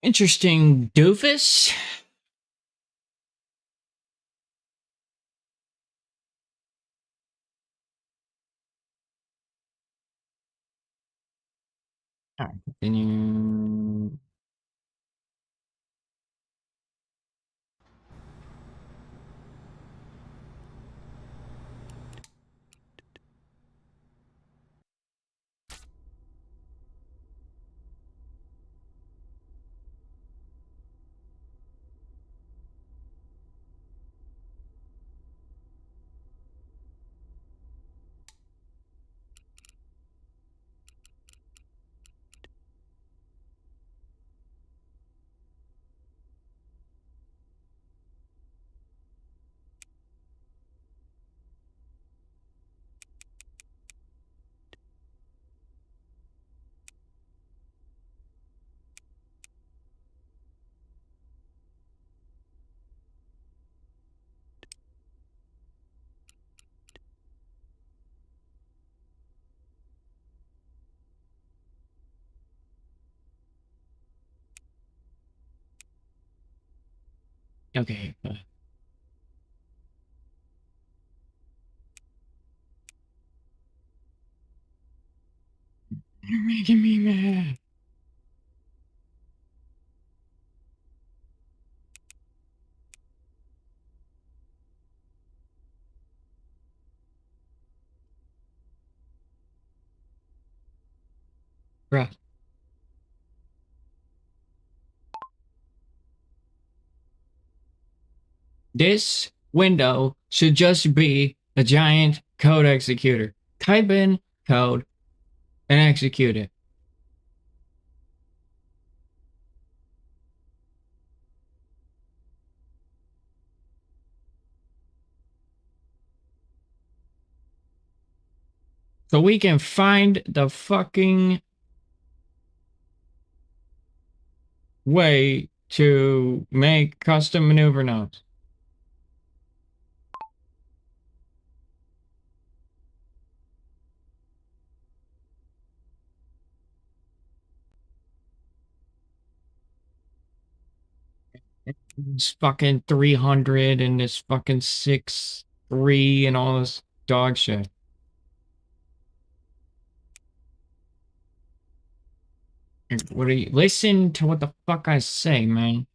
Interesting doofus. All right, continue. Okay. You're making me mad. Bruh. This window should just be a giant code executor. Type in code and execute it. So we can find the fucking way to make custom maneuver nodes. It's fucking 300 and this fucking 6-3 and all this dog shit. What are you listen to what the fuck I say, man?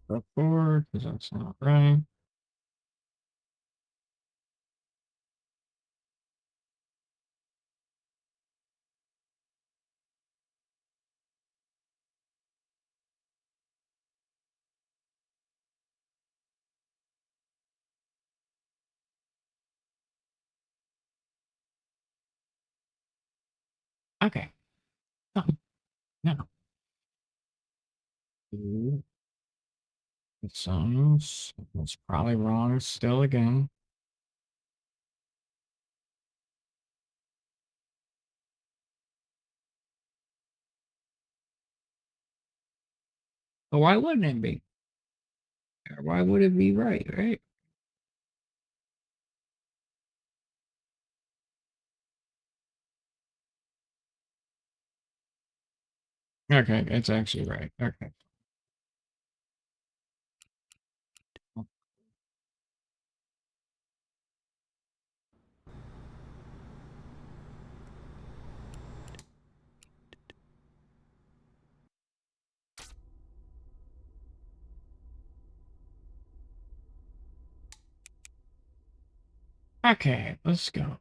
Go forward, because that's not right. Okay. Oh, no. Ooh, it sounds it's probably wrong still again. But why wouldn't it be? Why would it be right, right? Okay, it's actually right. Okay. Okay, let's go.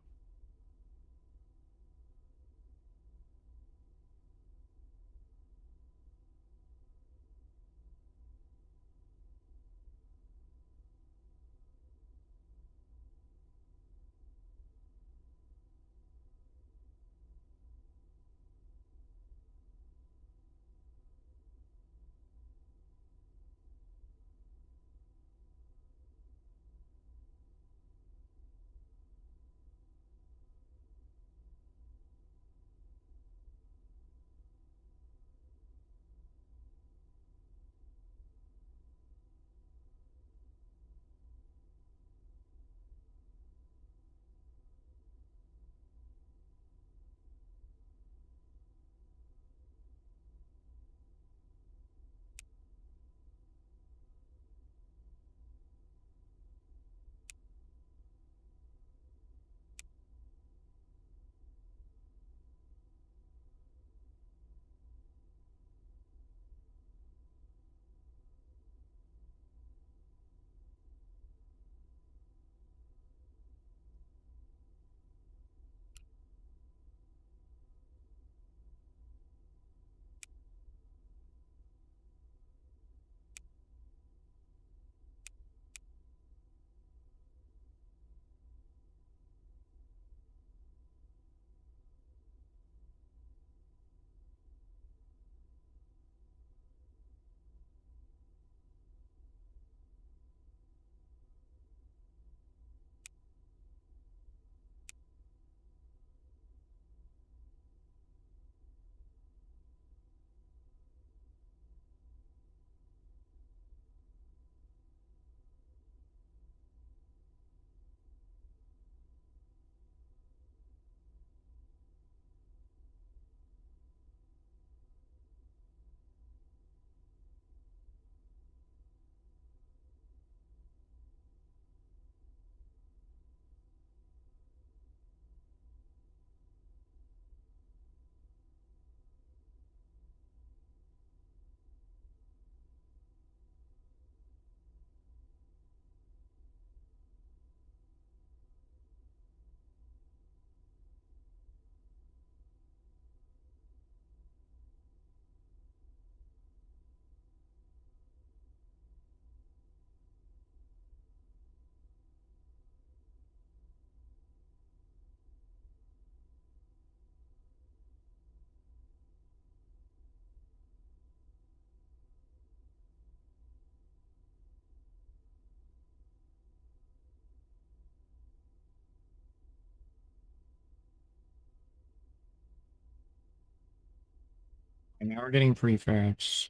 And now we're getting prefabs.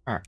All right.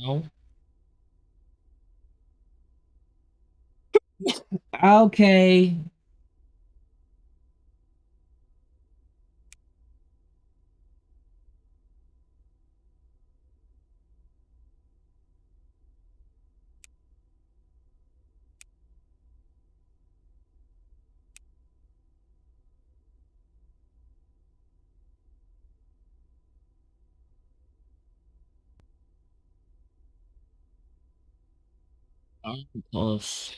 No. Okay. Close.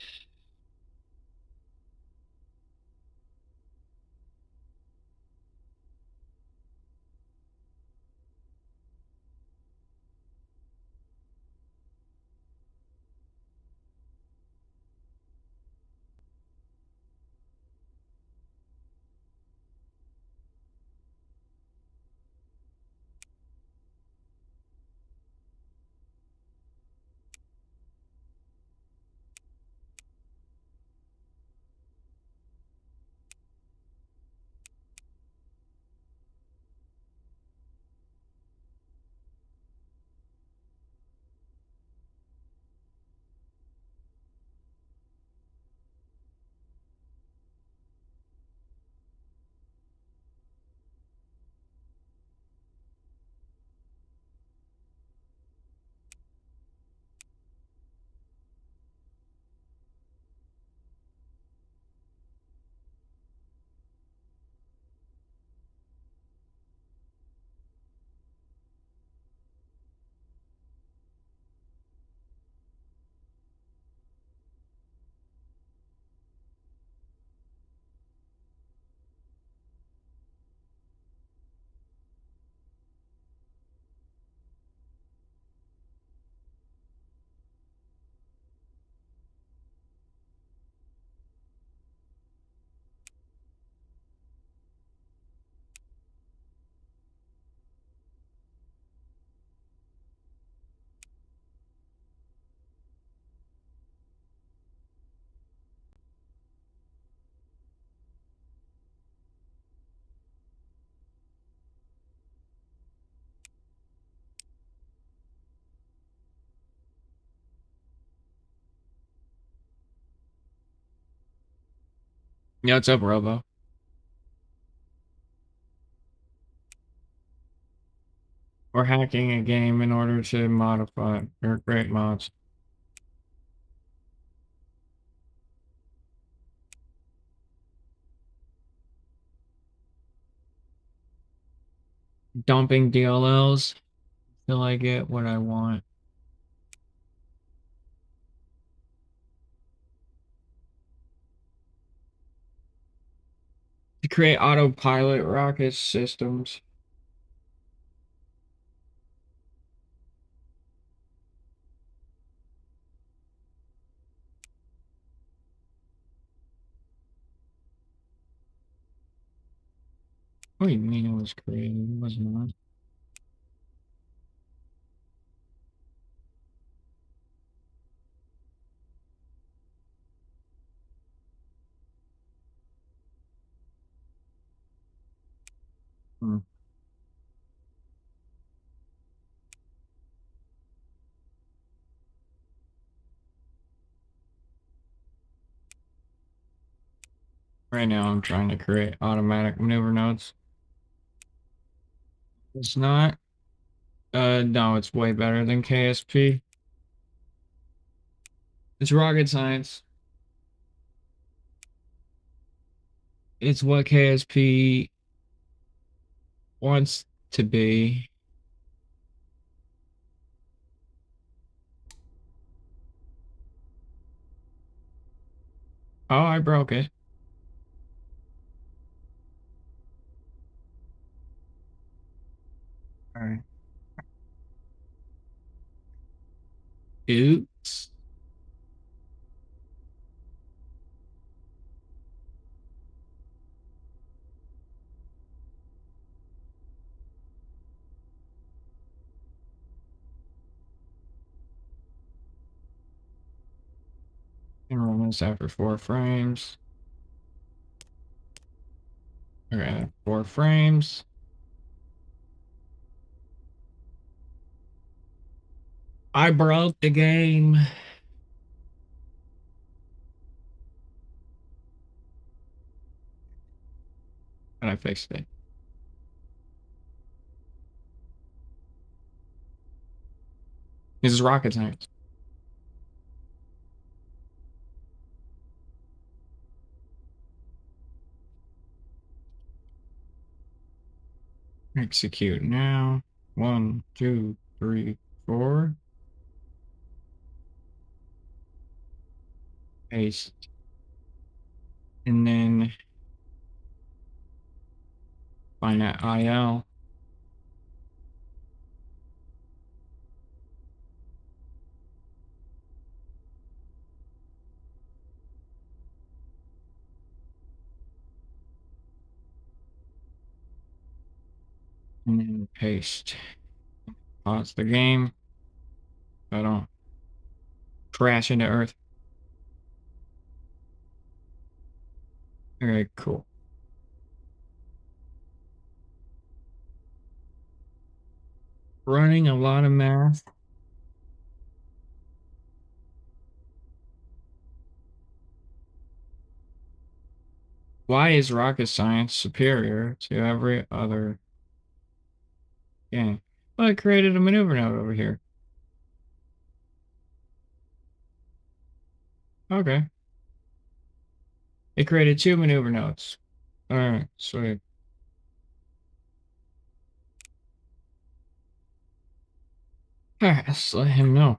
Yeah, what's up, Robo? Or hacking a game in order to modify or create mods. Dumping DLLs till I get what I want. To create autopilot rocket systems. What do you mean it was created? It was not. Hmm. Right now I'm trying to create automatic maneuver nodes. It's not. No, it's way better than KSP. It's rocket science. It's what KSP wants to be. Oh, I broke it. All right. Oops. And run this after 4 frames. Okay, 4 frames. I broke the game. And I fixed it. This is rocket science. Execute now. 1, 2, 3, 4. Paste. And then find that IL. And then paste. Pause the game. I don't crash into Earth. Okay, cool. Running a lot of math. Why is rocket science superior to every other game? Well, I created a maneuver node over here. Okay. It created 2 maneuver nodes. All right, sweet. All right, let's let him know.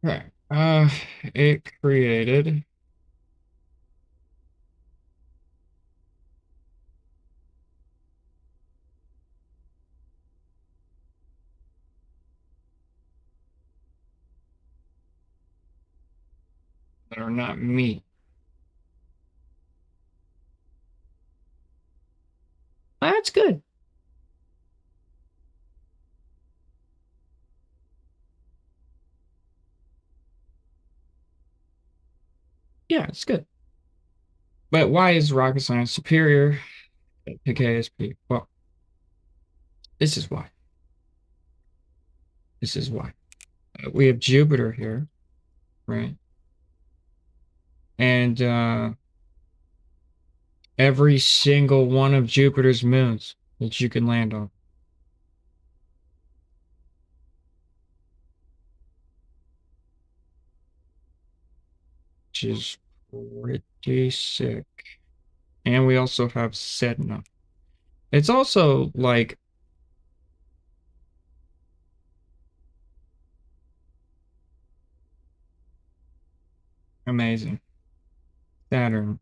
All right. It created that are not me. That's good. Yeah, it's good. But why is rocket science superior to KSP? Well, this is why. This is why. We have Jupiter here, right? And every single one of Jupiter's moons that you can land on, which is pretty sick. And we also have Sedna. It's also like amazing. Saturn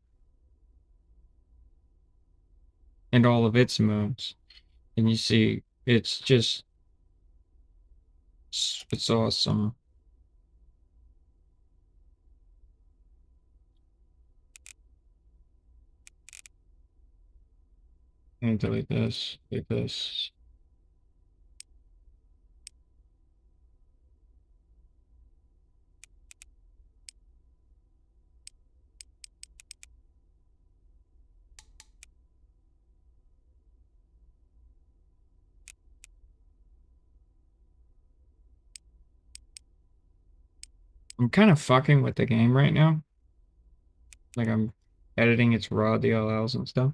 and all of its moons. And you see, it's just, it's awesome. And delete this, delete this. I'm kind of fucking with the game right now. Like I'm editing its raw DLLs and stuff.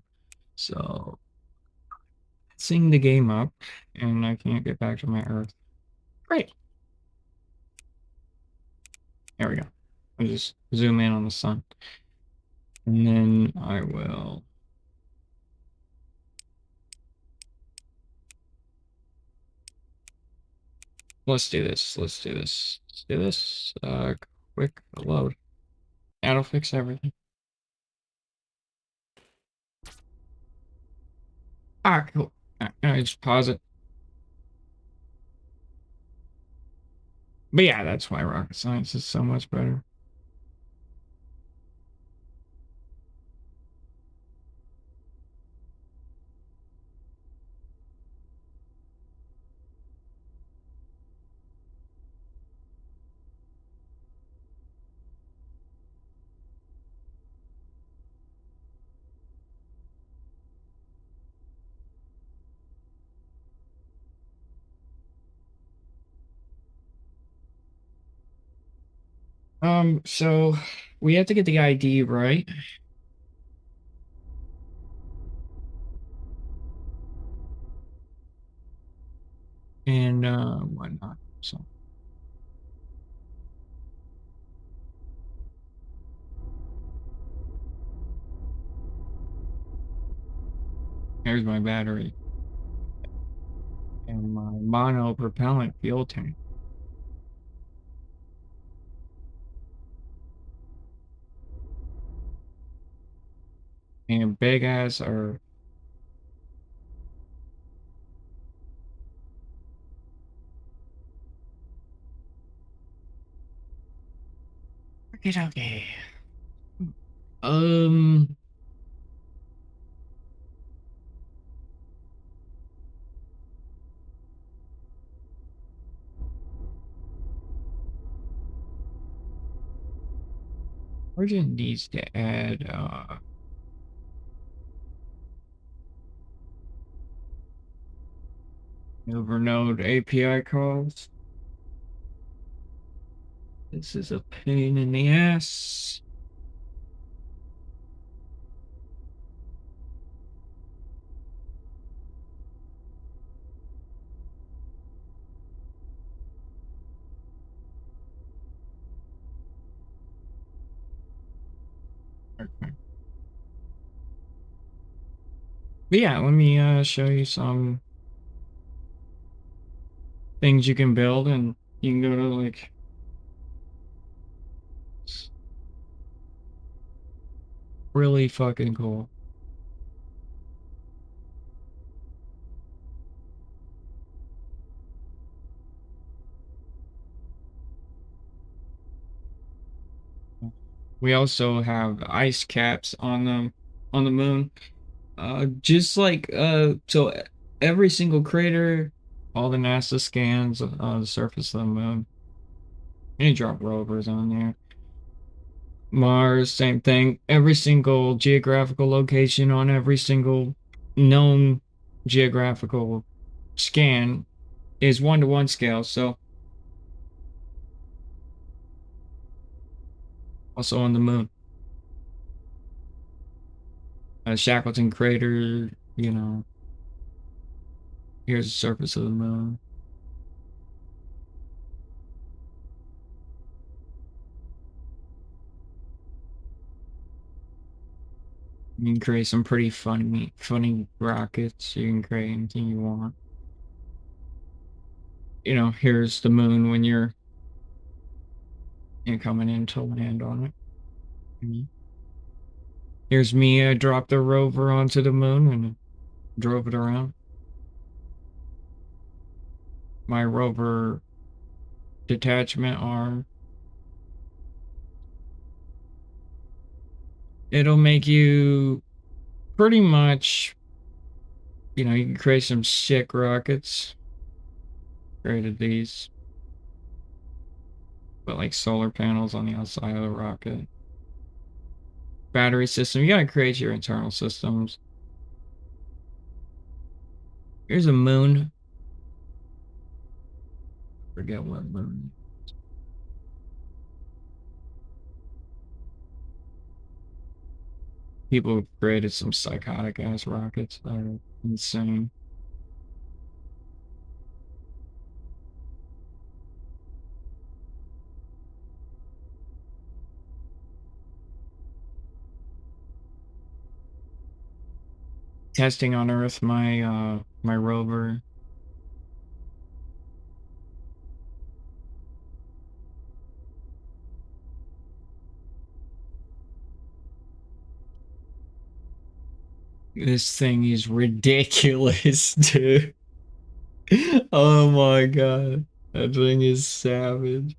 So seeing the game up and I can't get back to my Earth. Great. There we go. I'll just zoom in on the sun. And then I will. Let's do this. Let's do this. Let's do this. Quick load. That'll fix everything. Ah, cool. I just pause it. But yeah, that's why rocket science is so much better. So we have to get the ID right and whatnot. So here's my battery and my mono propellant fuel tank and big ass or okay, okay. Um, Origin needs to add Overnode API calls. This is a pain in the ass. Okay. But yeah, let me show you some things you can build, and you can go to like really fucking cool. We also have ice caps on the moon. Just like so every single crater, all the NASA scans on the surface of the moon. And you drop rovers on there. Mars, same thing. Every single geographical location on every single known geographical scan is 1-to-1 scale. So also on the moon. Shackleton crater, you know, here's the surface of the moon. You can create some pretty funny rockets. You can create anything you want. You know, here's the moon when you're coming in to land on it. Mhm. Here's me. I dropped the rover onto the moon and drove it around. My rover detachment arm. It'll make you pretty much, you know, you can create some sick rockets. Created these, but like solar panels on the outside of the rocket. Battery system. You gotta create your internal systems. Here's a moon. Forget what moon. People have created some psychotic ass rockets that are insane. Testing on Earth, my rover. This thing is ridiculous, dude. Oh my god. That thing is savage.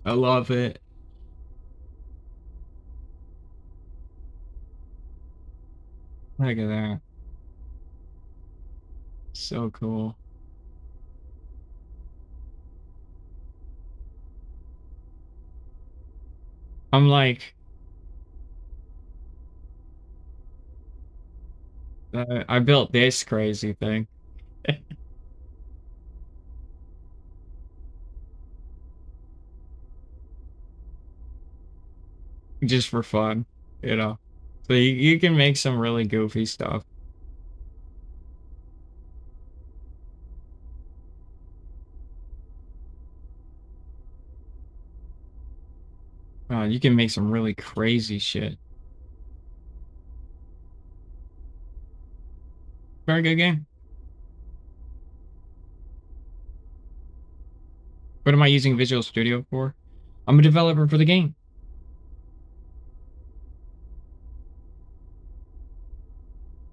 I love it. Look at that. So cool. I'm like, I built this crazy thing. just for fun, you know. So you can make some really goofy stuff. You can make some really crazy shit. Very good game. What am I using Visual Studio for? I'm a developer for the game.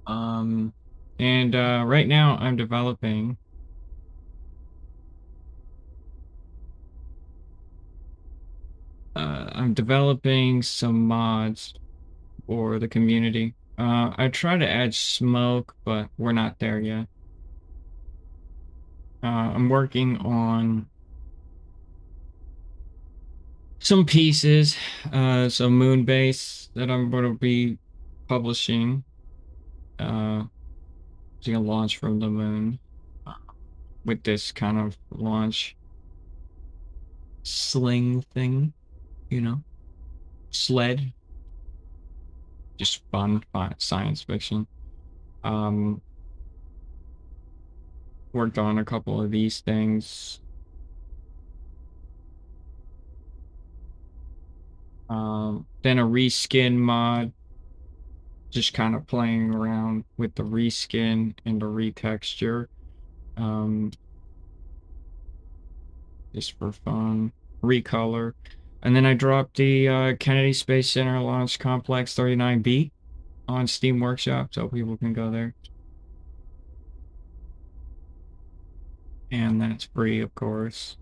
Um, and right now I'm developing. I'm developing some mods for the community. I try to add smoke, but we're not there yet. I'm working on some pieces, some moon base that I'm going to be publishing. Uh, it's gonna launch from the moon with this kind of launch sling thing, you know, sled, just fun science fiction. Um, Worked on a couple of these things. Then a reskin mod, just kind of playing around with the reskin and the retexture. Um, just for fun. Recolor. And then I dropped the Kennedy Space Center Launch Complex 39B on Steam Workshop, so people can go there. And that's free, of course.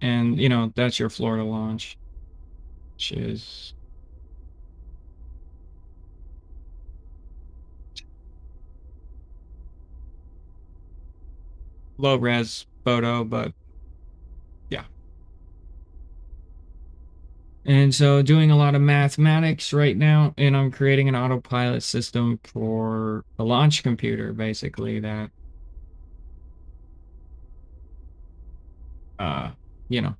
And, you know, that's your Florida launch, which is low res photo, but yeah. And so doing a lot of mathematics right now, and I'm creating an autopilot system for a launch computer, basically, that, uh, you know,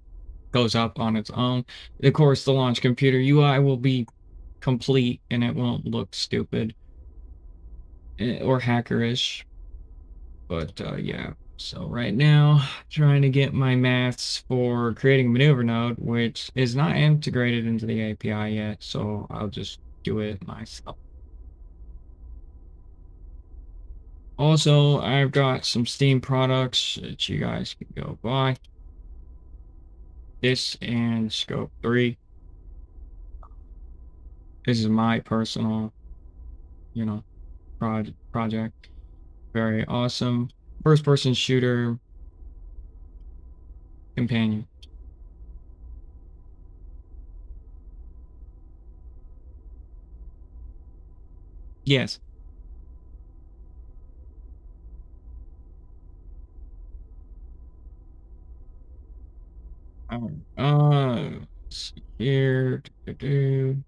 goes up on its own. Of course, the launch computer UI will be complete and it won't look stupid or hackerish. But yeah, so right now, trying to get my maths for creating a maneuver node, which is not integrated into the API yet, so I'll just do it myself. Also, I've got some Steam products that you guys can go buy. This and Scope 3. This is my personal, you know, project. Very awesome. First person shooter companion. Yes. Let's see here. Do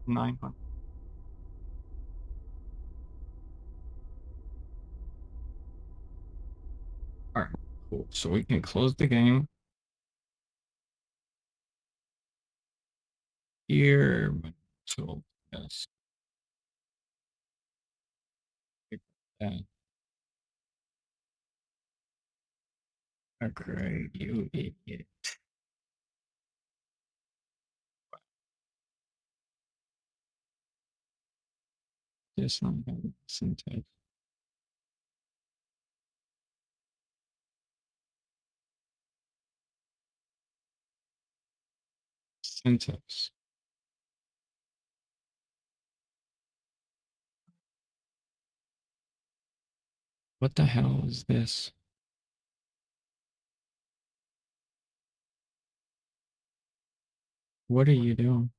900. All right, cool. So we can close the game here. So yes, that. Okay, you idiot. Just not having syntax. Syntax. What the hell is this? What are you doing?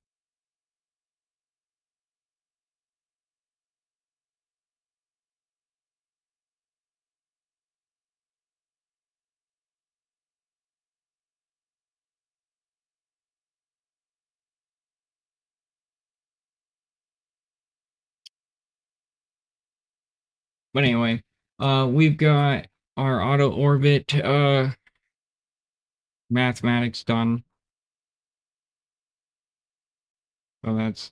But anyway, We've got our auto orbit mathematics done. So that's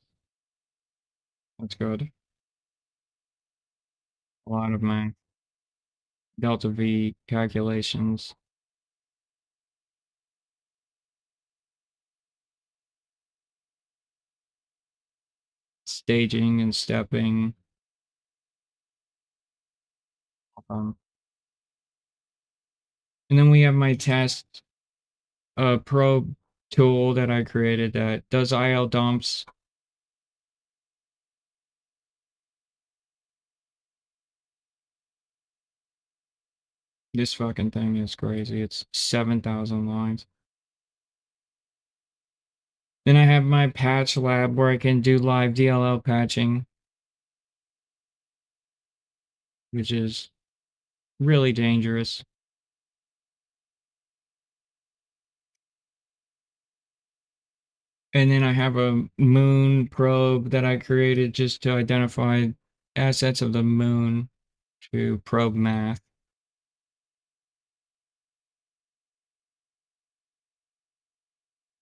good. A lot of my delta V calculations. Staging and stepping. Um, and then we have my test probe tool that I created that does IL dumps. This fucking thing is crazy. It's 7,000 lines. Then I have my patch lab where I can do live DLL patching, which is really dangerous. And then I have a moon probe that I created just to identify assets of the moon to probe math.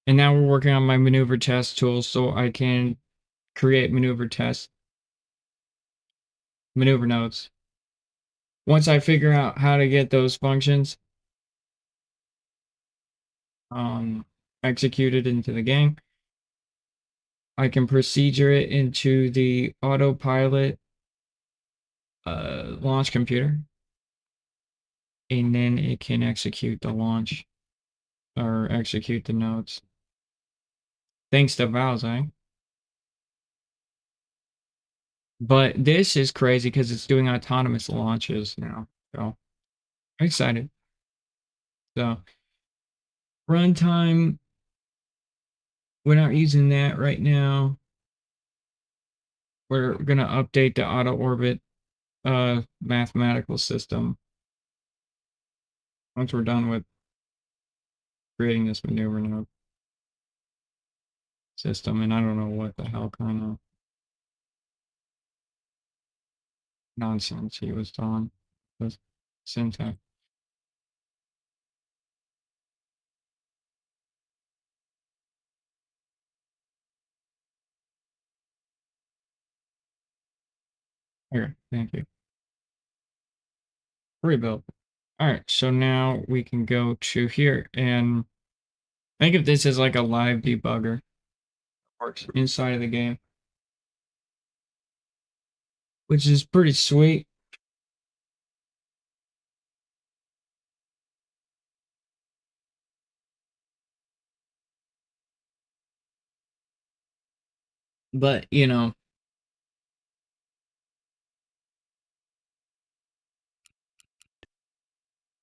And now we're working on my maneuver test tool so I can create maneuver nodes. Once I figure out how to get those functions executed into the game, I can procedure it into the autopilot launch computer, and then it can execute the launch or execute the nodes. Thanks to Valzai. But this is crazy because it's doing autonomous launches now. So I'm excited. So runtime, we're not using that right now. We're gonna update the auto orbit mathematical system once we're done with creating this maneuver node system. And I don't know what the hell kind of nonsense he was telling. The syntax. Here, thank you. Rebuild. All right, so now we can go to here and think of this as like a live debugger. Works inside of the game, which is pretty sweet. But you know,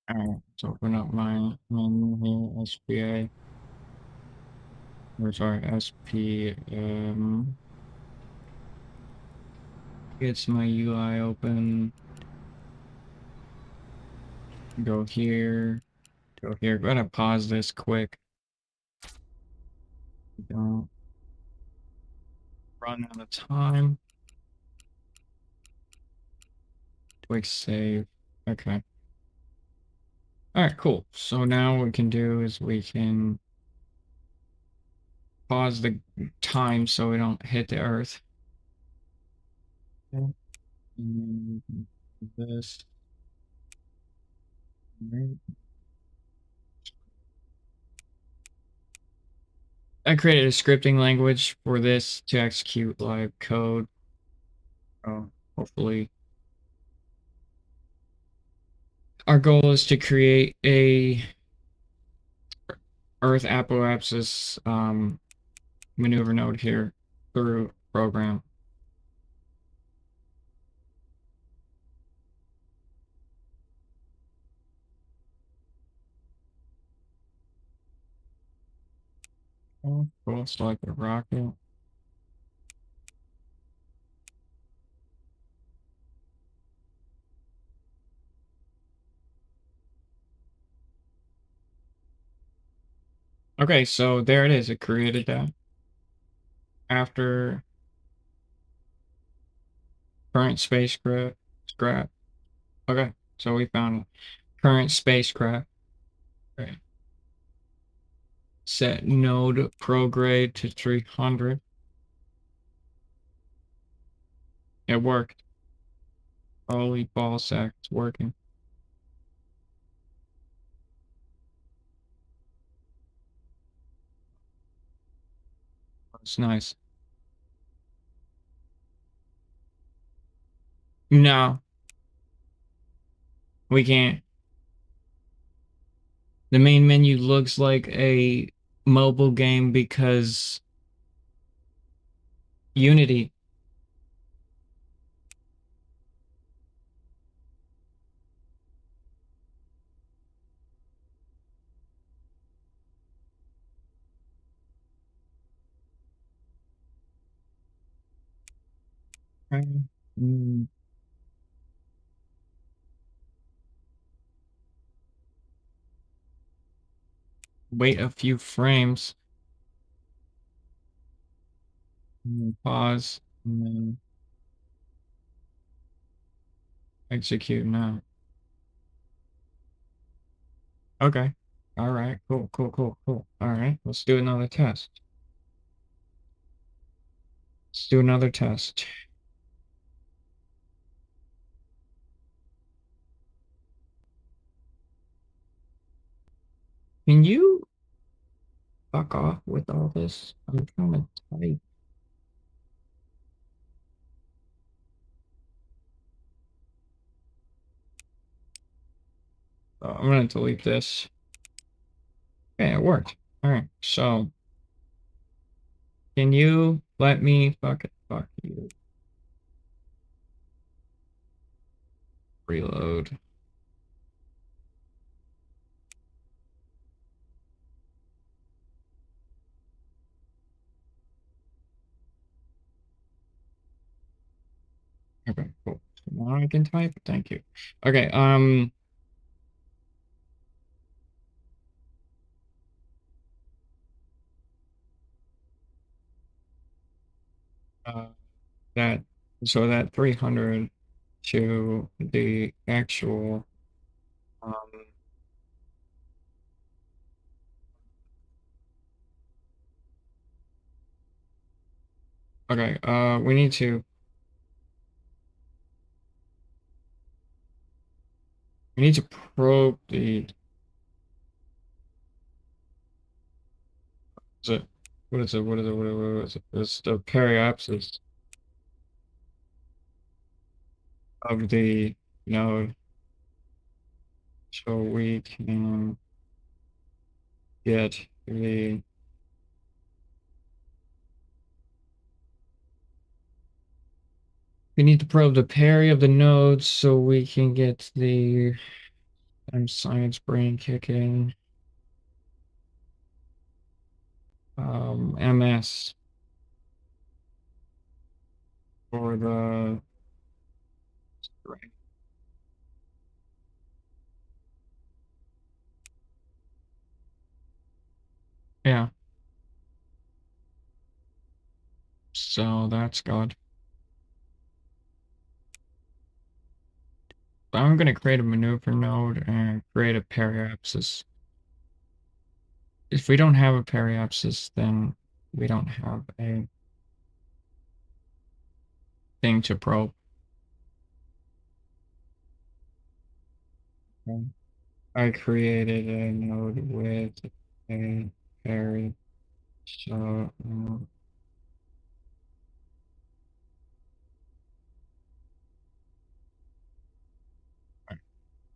all right, let's open up my menu here, SPA. Or sorry, SPM. Gets my UI open. Go here. Go here. Gonna pause this quick. Don't run out of time. Quick save. Okay. All right, cool. So now what we can do is we can pause the time so we don't hit the earth. Okay. And this. Right. I created a scripting language for this to execute live code. So hopefully our goal is to create a Earth apoapsis maneuver node here through program. Oh, cool. Select the rocket. Okay, so there it is. It created that. After current spacecraft, scrap. Okay, so we found current spacecraft. Okay. Set node prograde to 300. It worked. Holy ball sack, it's working. It's nice. No, we can't. The main menu looks like a mobile game because Unity. Mm, Wait a few frames. Pause. And then execute now. Okay. All right. Cool, cool, cool, cool. All right. Let's do another test. Let's do another test. Can you fuck off with all this? I'm trying to type. Oh, I'm gonna delete this. Okay, it worked. All right. So, can you let me fuck you? Reload. Okay, cool. So now I can type. Thank you. Okay. Uh, that so that 300 to the actual um okay, we need to probe the is it what is it what is it what is it it's the periapsis of the node so we can get the we need to probe the peri of the nodes so we can get the science brain kicking ms for the yeah, so that's good. I'm going to create a maneuver node and create a periapsis. If we don't have a periapsis, then we don't have a thing to probe. I created a node with a peri, so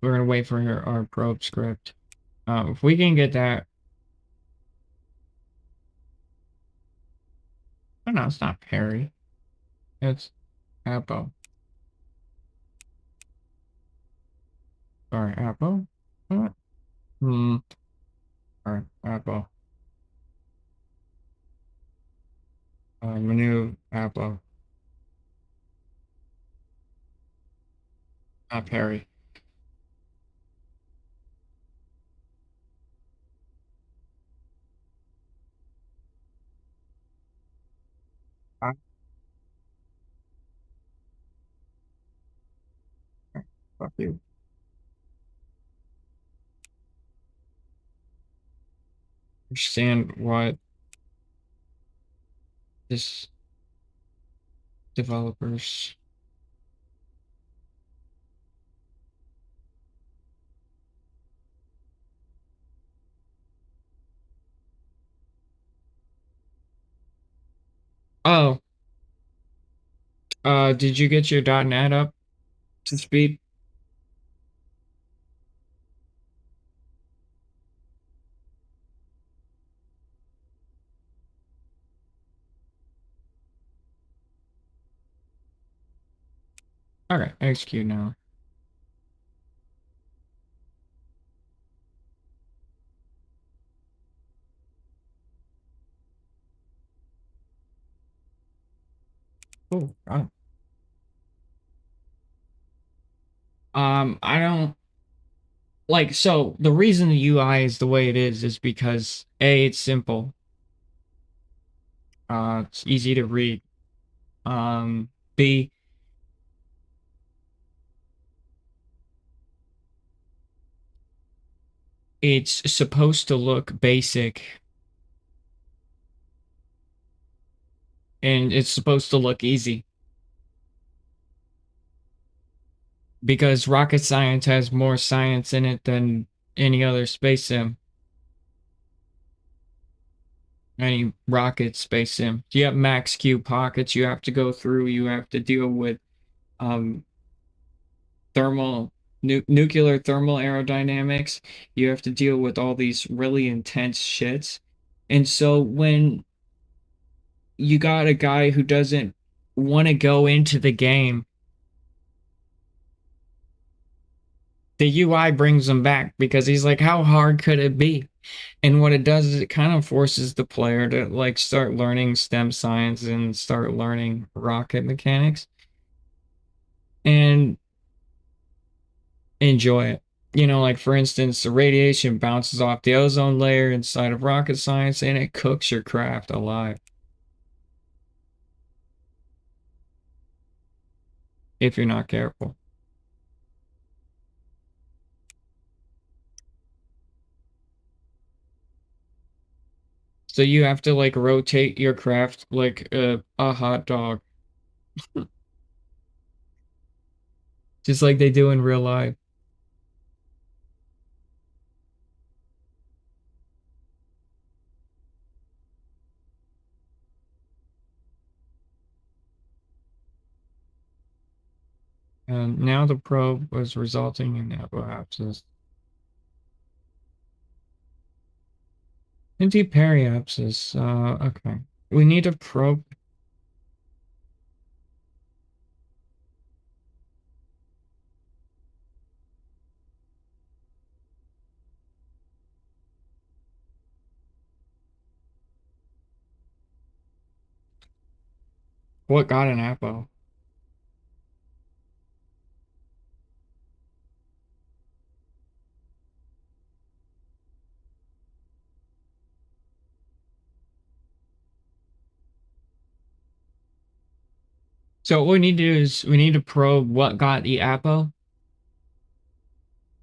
we're going to wait for our probe script. If we can get that, oh no, it's not peri, it's apo. Sorry, apo. What? Sorry, apo. Menu apo, not peri. Fuck you. Understand what this developers. Oh, did you get your .NET up to speed? Okay, execute now. Oh, God. I don't like, so the reason the UI is the way it is because A, it's simple. It's easy to read. B, it's supposed to look basic and it's supposed to look easy because rocket science has more science in it than any other space sim, any rocket space sim. You have max Q pockets you have to go through, you have to deal with um thermal nuclear thermal aerodynamics, you have to deal with all these really intense shits. And so when you got a guy who doesn't want to go into the game, the UI brings him back because he's like, how hard could it be? And what it does is it kind of forces the player to like start learning STEM science and start learning rocket mechanics and enjoy it. You know, like for instance, the radiation bounces off the ozone layer inside of rocket science and it cooks your craft alive if you're not careful. So you have to like rotate your craft like a hot dog, just like they do in real life. And now the probe was resulting in apoapsis. Anti-periapsis. Okay. We need a probe. What got an apo? So what we need to do is we need to probe what got the apo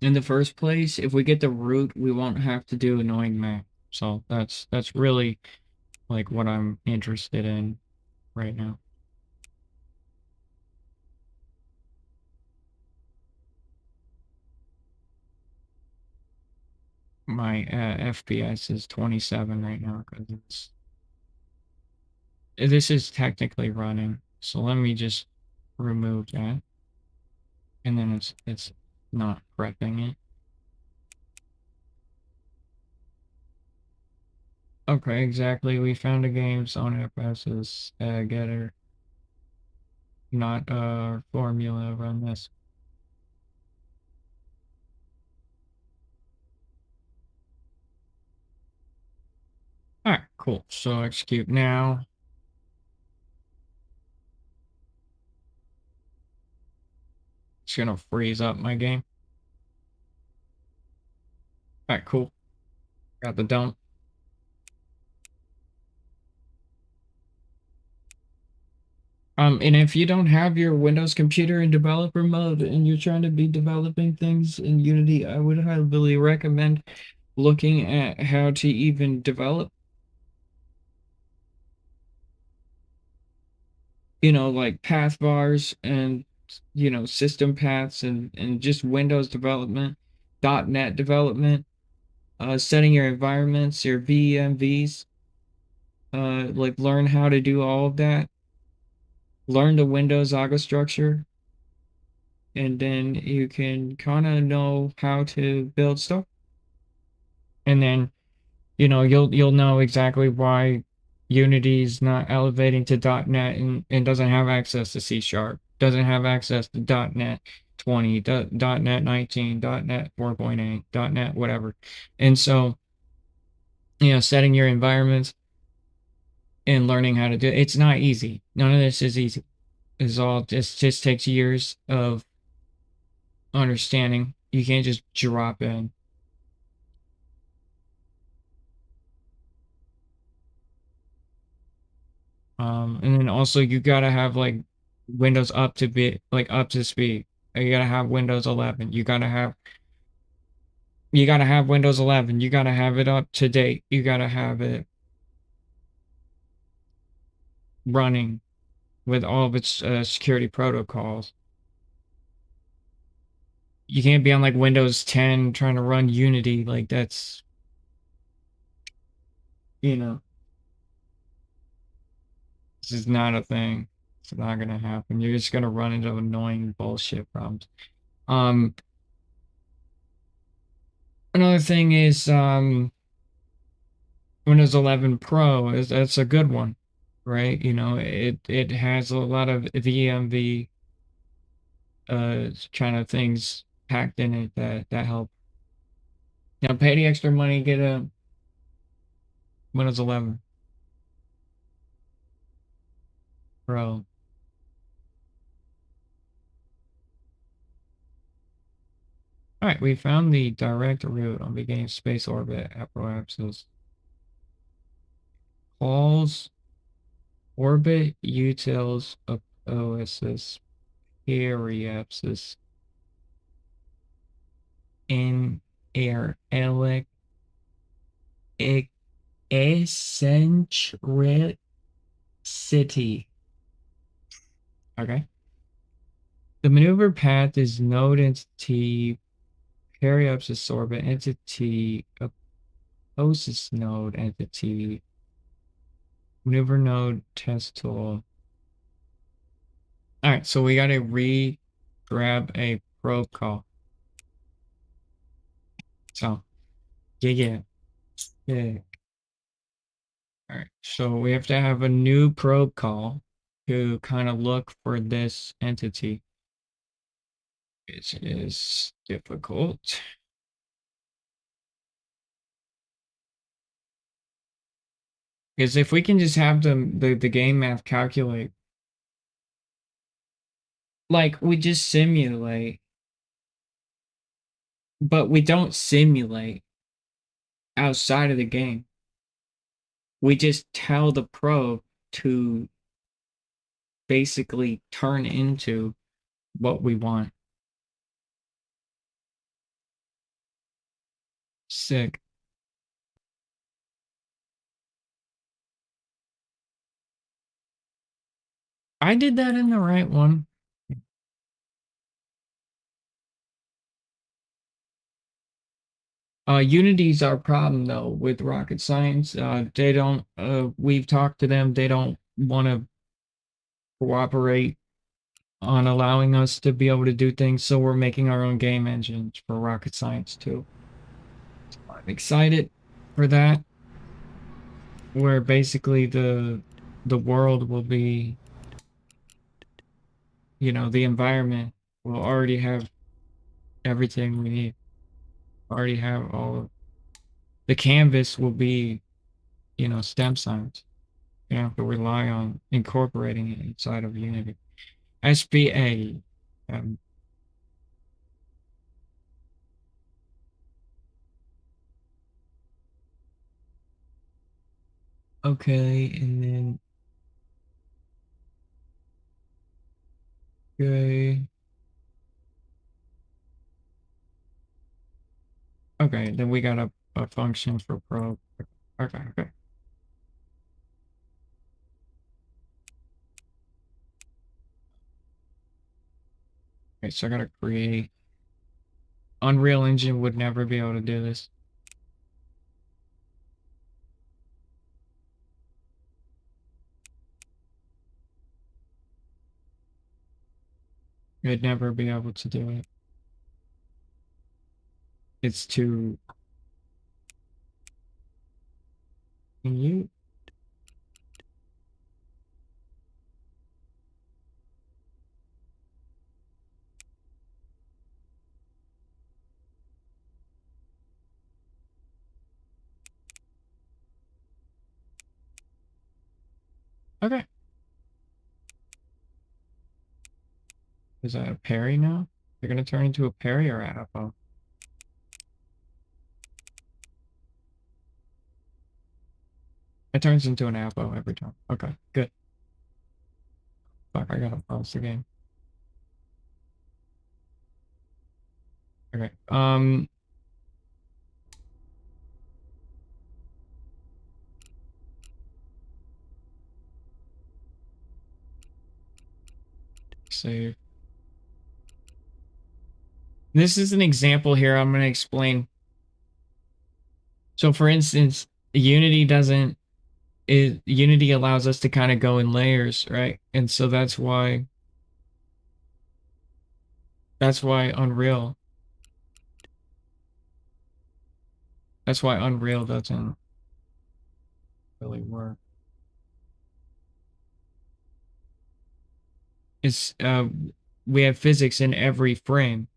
in the first place. If we get the root, we won't have to do annoying math. So that's really like what I'm interested in right now. My FPS is 27 right now because this is technically running. So let me just remove that, and then it's not prepping it. Okay, exactly. We found a game. Sony FS's getter, not formula. Run this. All right, cool. So execute now. It's gonna freeze up my game. All right, cool. Got the dump. And if you don't have your Windows computer in developer mode and you're trying to be developing things in Unity, I would highly recommend looking at how to even develop, like path bars and, system paths and just Windows development, .NET development, setting your environments, your VMVs, like learn how to do all of that, learn the Windows auto structure, and then you can kind of know how to build stuff. And then, you'll know exactly why Unity's not elevating to .NET and doesn't have access to C Sharp, doesn't have access to .NET 20, .NET 19, .NET 4.8, .NET whatever. And so, setting your environments and learning how to do it, it's not easy. None of this is easy. It's all just takes years of understanding. You can't just drop in. And then also you gotta have like Windows up to be like up to speed. You gotta have Windows 11. You gotta have Windows 11. You gotta have it up to date. You gotta have it running with all of its security protocols. You can't be on like Windows 10 trying to run Unity. Like that's, you know, this is not a thing. It's not gonna happen. You're just gonna run into annoying bullshit problems. Um, Another thing is Windows 11 Pro is that's a good one, right? It has a lot of VMV kind of things packed in it that help. Pay the extra money, get a Windows 11 Pro. All right, we found the direct route on beginning space orbit apoapsis. Calls orbit utils oasis periapsis in air eccentricity. Okay. The maneuver path is node entity periapsis orbit entity aposis node entity maneuver node test tool. All right, so we got to grab a probe call. So, yeah. All right, so we have to have a new probe call to kind of look for this entity. It is difficult. Because if we can just have the game math calculate, like we just simulate, but we don't simulate outside of the game. We just tell the probe to basically turn into what we want. Sick. I did that in the right one. Unity's our problem though with rocket science. They don't. We've talked to them. They don't want to cooperate on allowing us to be able to do things. So we're making our own game engines for rocket science too. I'm excited for that. Where basically the world will be, the environment will already have everything we need. Already have all the canvas will be, STEM science. You don't have to rely on incorporating it inside of Unity. SBA. Um, okay, and then Okay. Okay, then we got a function for probe. Okay, okay. Okay, so I gotta create. Unreal Engine would never be able to do this. It'd never be able to do it. It's too. Can you? Okay. Is that a parry now? They're gonna turn into a parry or apple? It turns into an apple every time. Okay, good. Fuck, I gotta pause the game. Okay. Save. This is an example here. I'm gonna explain. So, for instance, Unity doesn't. Unity allows us to kind of go in layers, right? And so that's why. That's why Unreal. That's why Unreal doesn't really work. It's we have physics in every frame,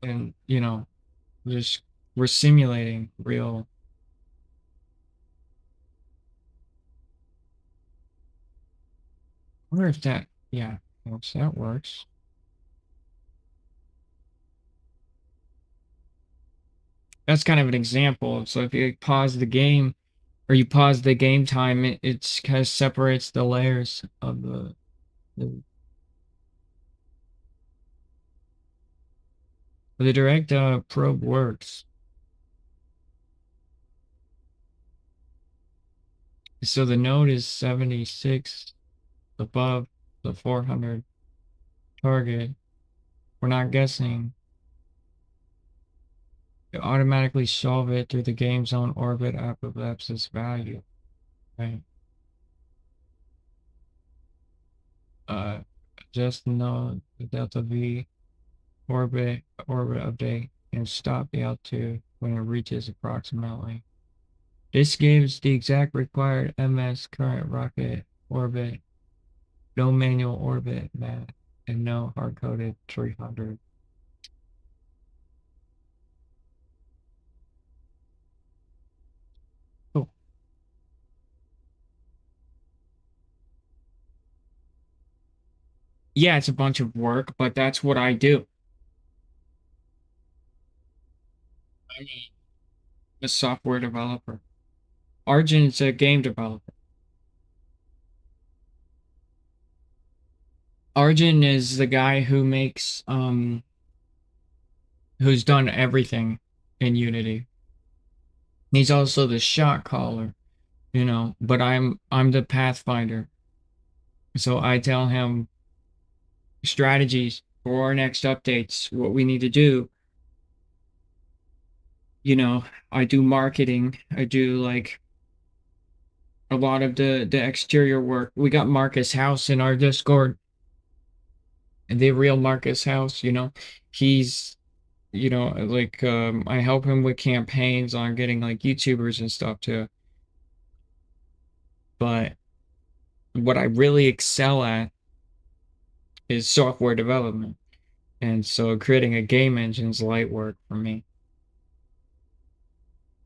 and just we're simulating real. I wonder if that, yeah, once that works. That's kind of an example. So if you pause the game or you pause the game time, it kind of separates the layers of the, the direct probe works. So the node is 76 above the 400 target. We're not guessing. You automatically solve it through the game zone orbit apoapsis value. Right. Uh, just know the delta V orbit update and stop the altitude when it reaches approximately. This gives the exact required MS current rocket orbit, no manual orbit math, and no hard-coded 300. Cool. Yeah, it's a bunch of work, but that's what I do. I'm a software developer. Arjun's a game developer. Arjun is the guy who makes who's done everything in Unity. He's also the shot caller, but I'm the pathfinder. So I tell him strategies for our next updates, what we need to do. I do marketing. I do like a lot of the exterior work. We got Marcus House in our Discord, the real Marcus House, he's like I help him with campaigns on getting like YouTubers and stuff too. But what I really excel at is software development. And so creating a game engine's light work for me.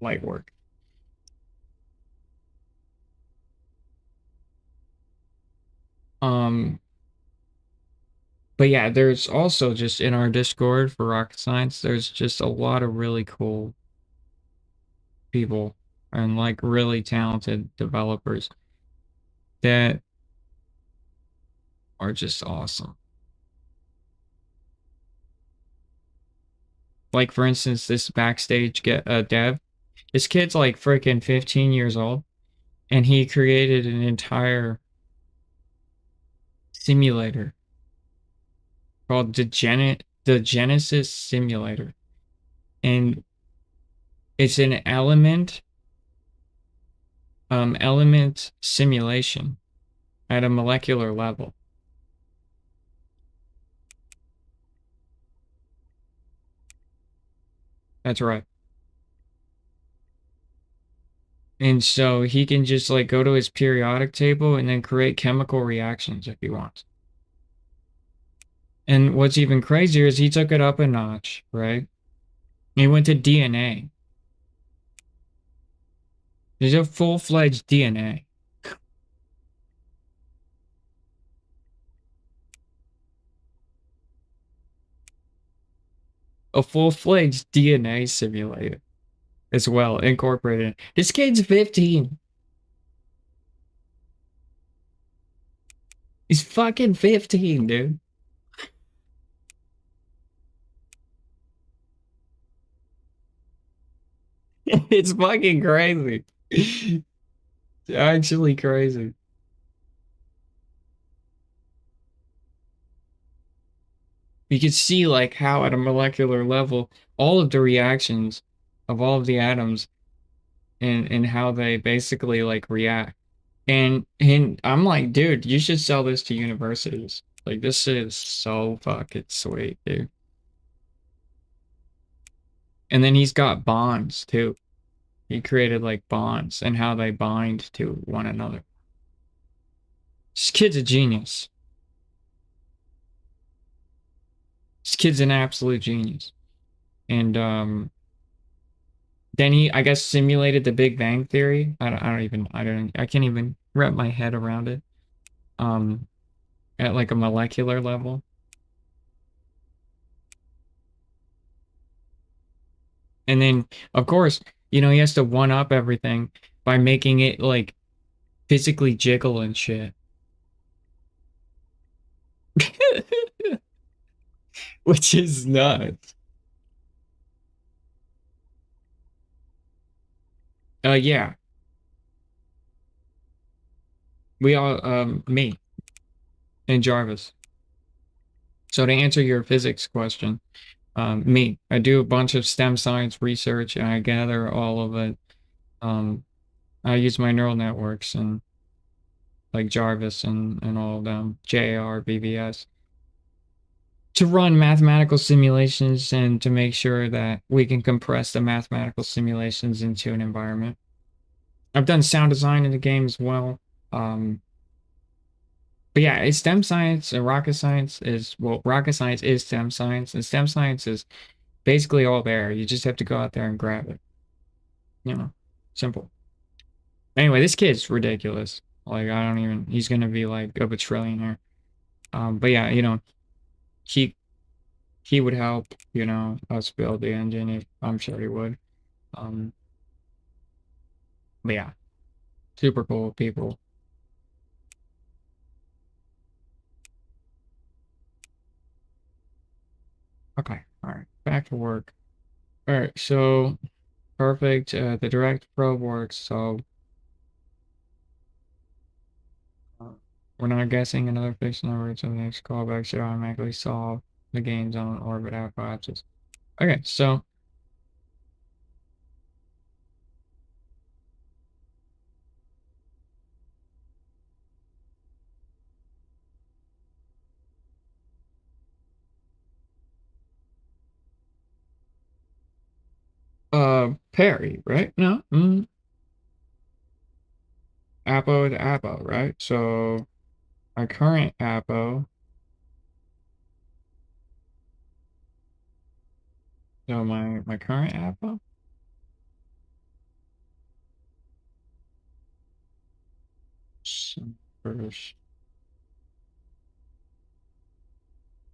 Light work. Um, but yeah, there's also just in our Discord for rocket science, there's just a lot of really cool people and like really talented developers. that are just awesome. Like for instance, this backstage get dev. This kid's like freaking 15 years old, and he created an entire simulator called the Genesis Simulator, and it's an element simulation at a molecular level. That's right. And so he can just like go to his periodic table and then create chemical reactions if he wants. And what's even crazier is he took it up a notch, right? He went to DNA. There's a full-fledged DNA. A full-fledged DNA simulator as well, incorporated. This kid's 15. He's fucking 15, dude. It's fucking crazy. It's actually crazy. You can see like how at a molecular level, all of the reactions of all of the atoms and how they basically like react. And I'm like, dude, you should sell this to universities. Like this is so fucking sweet, dude. And then he's got bonds too. He created like bonds and how they bind to one another. This kid's a genius. This kid's an absolute genius. And then he, I guess, simulated the Big Bang Theory. I can't even wrap my head around it. Um, at like a molecular level. And then, of course, he has to one up everything by making it like physically jiggle and shit. Which is nuts. Yeah, we all, me and Jarvis. So to answer your physics question, me, I do a bunch of STEM science research and I gather all of it. Um, I use my neural networks and like Jarvis and all of them, JAR, BVS, to run mathematical simulations and to make sure that we can compress the mathematical simulations into an environment. I've done sound design in the game as well. Um, but yeah, it's STEM science and rocket science is STEM science, and STEM science is basically all there. You just have to go out there and grab it. Simple. Anyway, this kid's ridiculous. Like, he's gonna be like a trillionaire. But yeah, he he would help, us build the engine. I'm sure he would. Um, but yeah, super cool people. Okay, all right, back to work. All right, so perfect. The direct probe works, so uh, we're not guessing another fixed number, so the next callback should automatically solve the gains on orbit collapses. Okay, so Perry, right? No, Apo to Apo, right? So my current Apo, so my current Apo. First,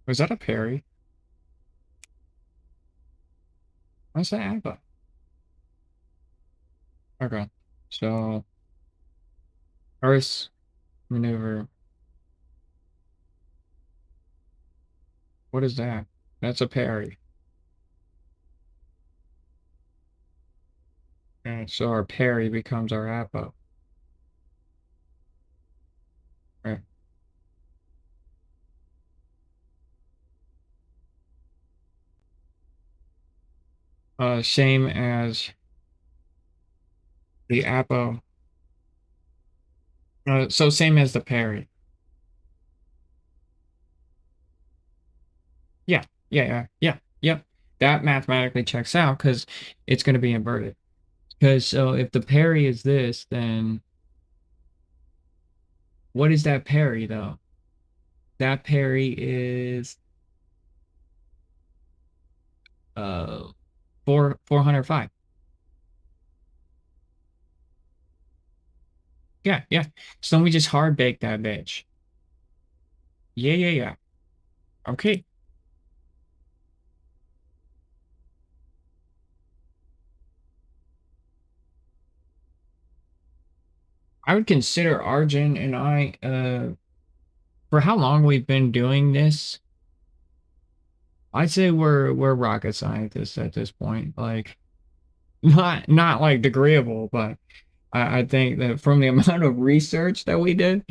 was that a Perry? What's that Apo? Okay, so first maneuver. What is that? That's a parry. And so our parry becomes our appo. Right. Same as the appo. So same as the parry. Yeah, yep. That mathematically checks out because it's going to be inverted. Because so if the parry is this, then what is that parry though? That parry is uh 405. Yeah. So then we just hard bake that bitch. Yeah. Okay. I would consider Arjun and I for how long we've been doing this, I'd say we're rocket scientists at this point. Like not like degreeable, but I think that from the amount of research that we did,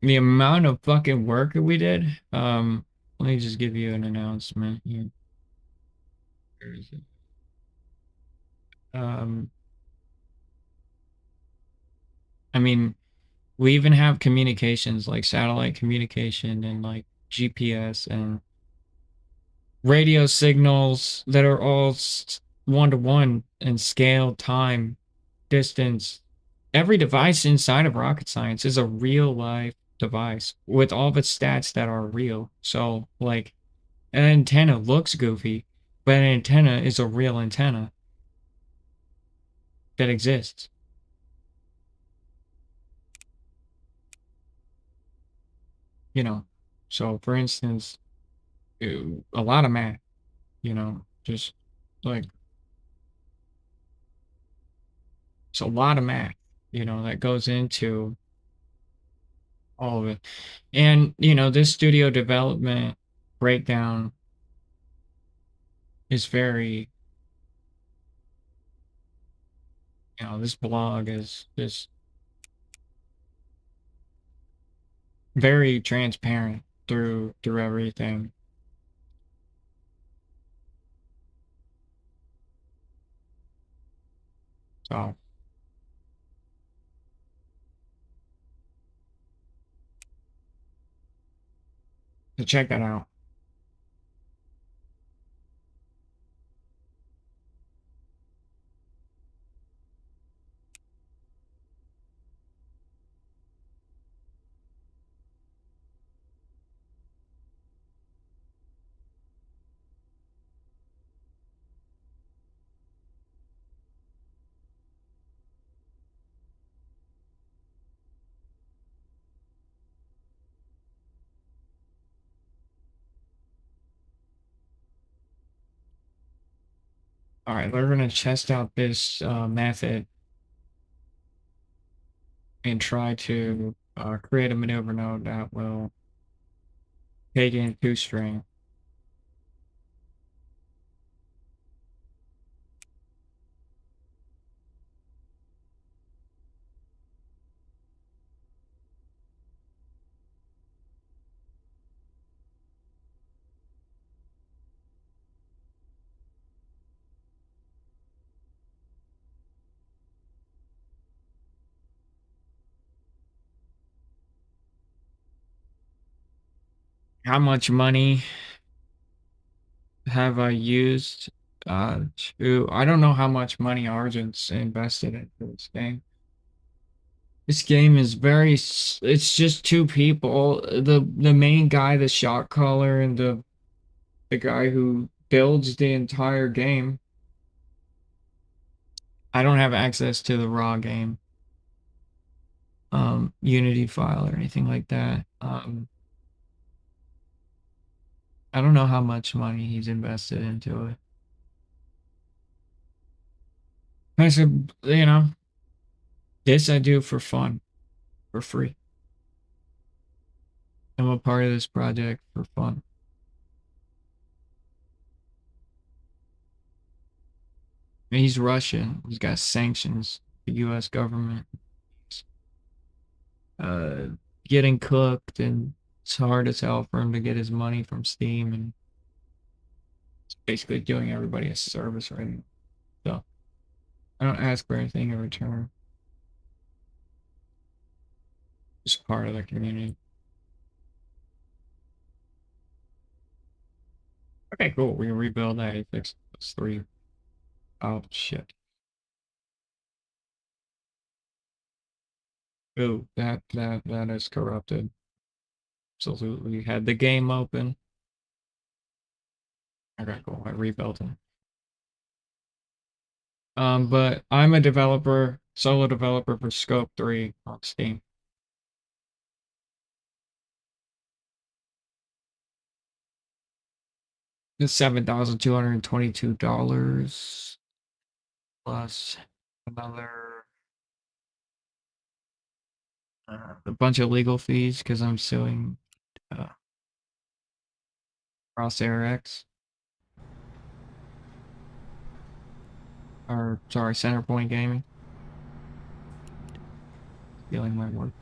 the amount of fucking work that we did, let me just give you an announcement here. Where is it? Um, I mean, we even have communications like satellite communication and like GPS and radio signals that are all one to one in scale, time, distance. Every device inside of rocket science is a real life device with all of its stats that are real. So, like, an antenna looks goofy, but an antenna is a real antenna that exists, you know. So, for instance, a lot of math, just like it's a lot of math, that goes into all of it. And, this studio development breakdown is very, this blog is just very transparent through everything. So check that out. All right, we're gonna test out this method and try to create a maneuver node that will take in two string. How much money have I used I don't know how much money Argent's invested into this game. This game is it's just two people. The main guy, the shot caller, and the guy who builds the entire game. I don't have access to the raw game, Unity file or anything like that. I don't know how much money he's invested into it. I said, this I do for fun. for free. I'm a part of this project for fun. He's Russian. He's got sanctions. The U.S. government. Uh, Getting cooked, and it's hard as hell for him to get his money from Steam, and it's basically doing everybody a service right now. So I don't ask for anything in return. Just part of the community. Okay, cool. We can rebuild that. He fixed those three. Oh shit. Ooh, that is corrupted. Absolutely. Had the game open. Okay, cool. I rebuilt it. But I'm a developer, solo developer for Scope 3 on Steam. It's $7,222 plus another a bunch of legal fees because I'm suing uh, CrossAirX, or sorry, Centerpoint Gaming, stealing my work.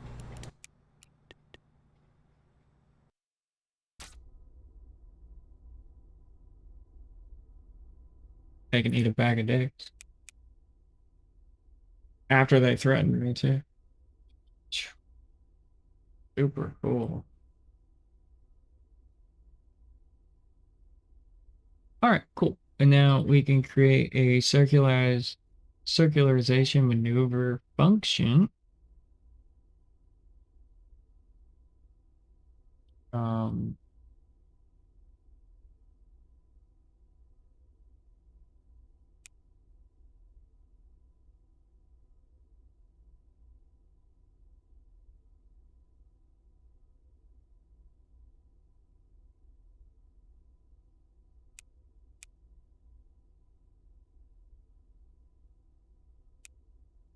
They can eat a bag of dicks. After they threatened me too. Super cool. All right, cool. And now we can create a circularization maneuver function. Um,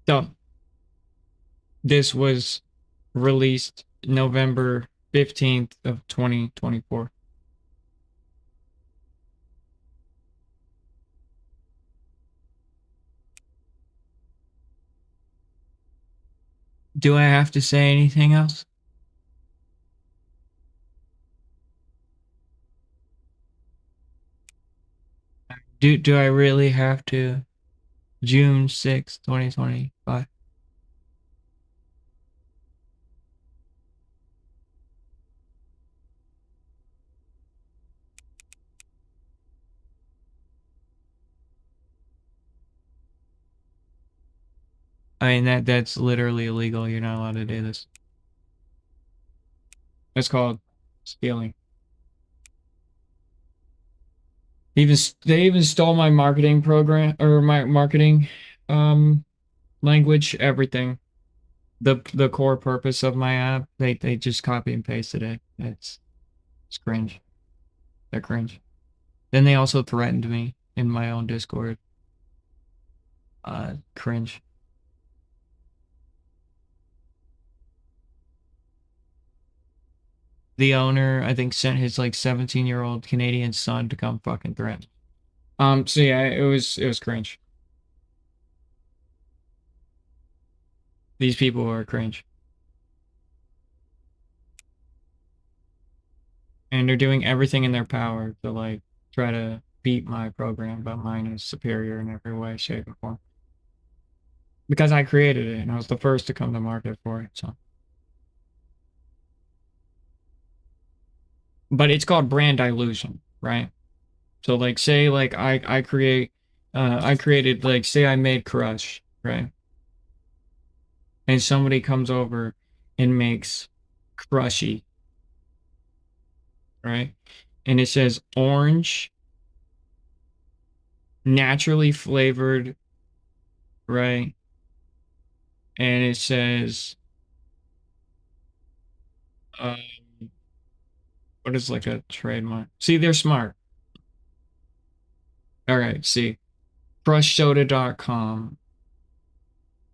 so this was released November 15th of 2024. Do I have to say anything else? Do I really have to? June 6th, 2025. I mean that's literally illegal. You're not allowed to do this. That's called stealing. Even they even stole my marketing program or my marketing um language, everything. The core purpose of my app, they just copy and pasted it. It's cringe. They're cringe. Then they also threatened me in my own Discord. Cringe. The owner, I think, sent his like 17-year-old Canadian son to come fucking threaten. So yeah, it was cringe. These people are cringe. And they're doing everything in their power to like try to beat my program, but mine is superior in every way, shape, and form. Because I created it and I was the first to come to market for it. So, but it's called brand dilution, right? So like say like I created like say I made Crush, right? And somebody comes over and makes Crushy, right? And it says orange, naturally flavored, right? And it says uh, what is like a trademark? See, they're smart. All right, see, crushsoda.com,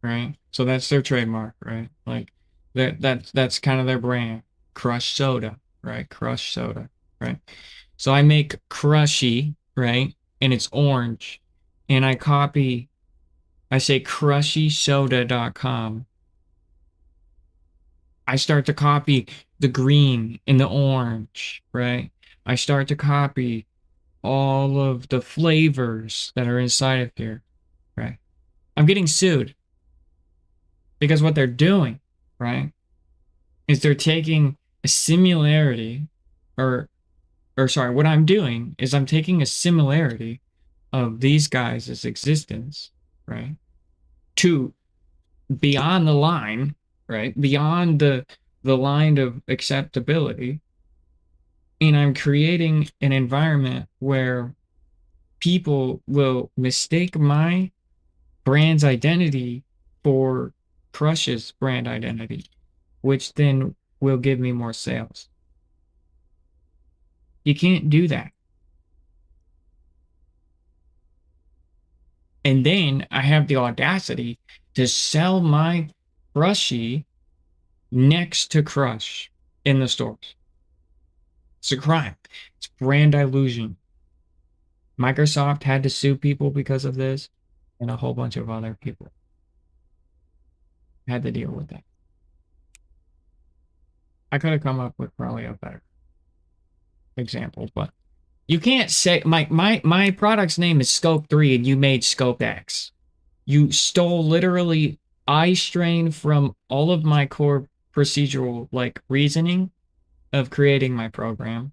right? So that's their trademark, right? Like That's kind of their brand. Crush soda, right? Crush soda, right? So I make crushy, right? And it's orange. And I say crushysoda.com. I start to copy the green and the orange, right? I start to copy all of the flavors that are inside of here, right? I'm getting sued because what they're doing, right, is they're taking a similarity or or sorry, what I'm doing is I'm taking a similarity of these guys' existence, right, to beyond the line, right, beyond the line of acceptability, and I'm creating an environment where people will mistake my brand's identity for Crush's brand identity, which then will give me more sales. You can't do that. And then I have the audacity to sell my Brushy next to Crush in the stores. It's a crime. It's brand illusion. Microsoft had to sue people because of this, and a whole bunch of other people had to deal with that. I could have come up with probably a better example, but you can't say my product's name is Scope 3 and you made Scope X. You stole literally eye strain from all of my core procedural like reasoning of creating my program.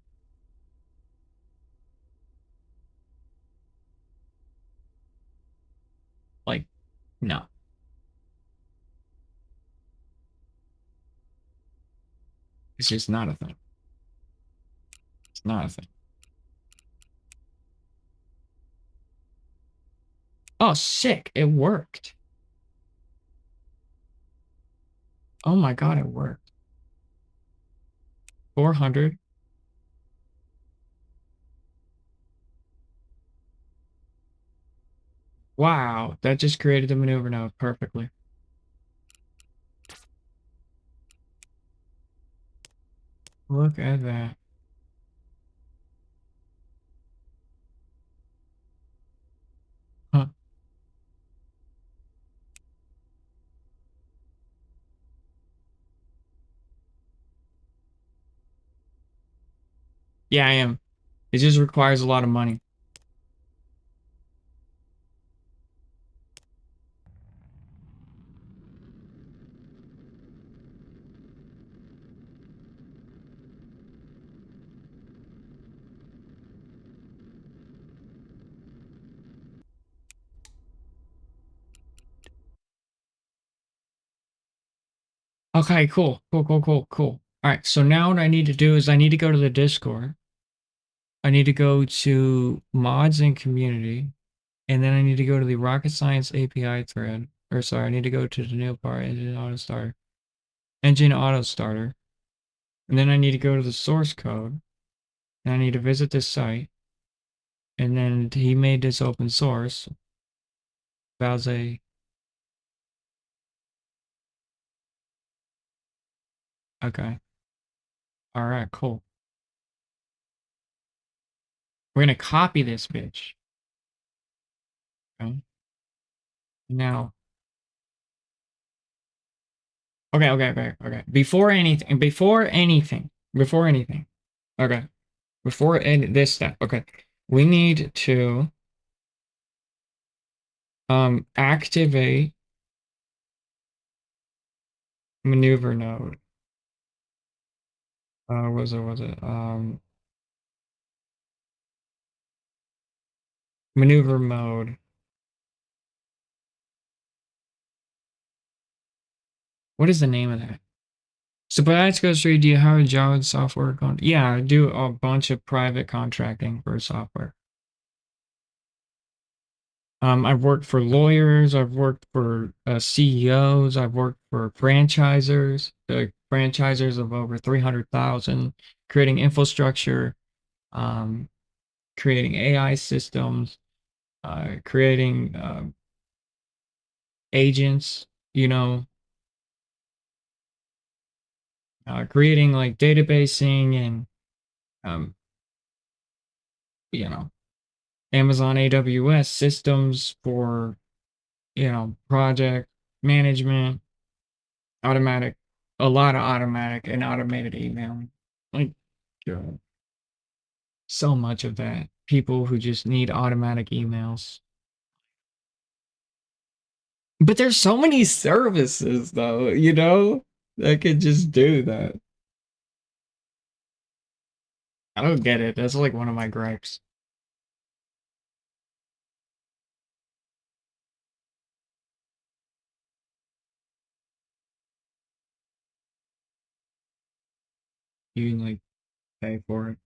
Like, no, it's just not a thing. It's not a thing. Oh, sick. It worked. Oh my God, it worked. 400. Wow, that just created the maneuver node perfectly. Look at that. Huh. Yeah, I am. It just requires a lot of money. Okay, cool. Cool, cool, cool, cool. All right, so now what I need to do is I need to go to the Discord. I need to go to mods and community, and then I need to go to the Rocket Science API thread. Or sorry, I need to go to the new part, engine auto starter. Engine auto starter. And then I need to go to the source code. And I need to visit this site. And then he made this open source. Valze. Okay. All right, cool. We're gonna copy this bitch. Okay. Now, okay. Before anything. Okay. Before any this step. Okay. We need to activate maneuver node. Was it maneuver mode. What is the name of that? So, but that's goes through. Do you have a Java software? Yeah, I do a bunch of private contracting for software. I've worked for lawyers. I've worked for CEOs. I've worked for franchisers of over 300,000, creating infrastructure, um, creating AI systems, creating agents. You know, creating like databasing and um, you know, Amazon AWS systems for project management, automatic, a lot of automatic and automated emailing. Like, God, so much of that. People who just need automatic emails. But there's so many services though, that could just do that. I don't get it. That's like one of my gripes. You can like pay for it.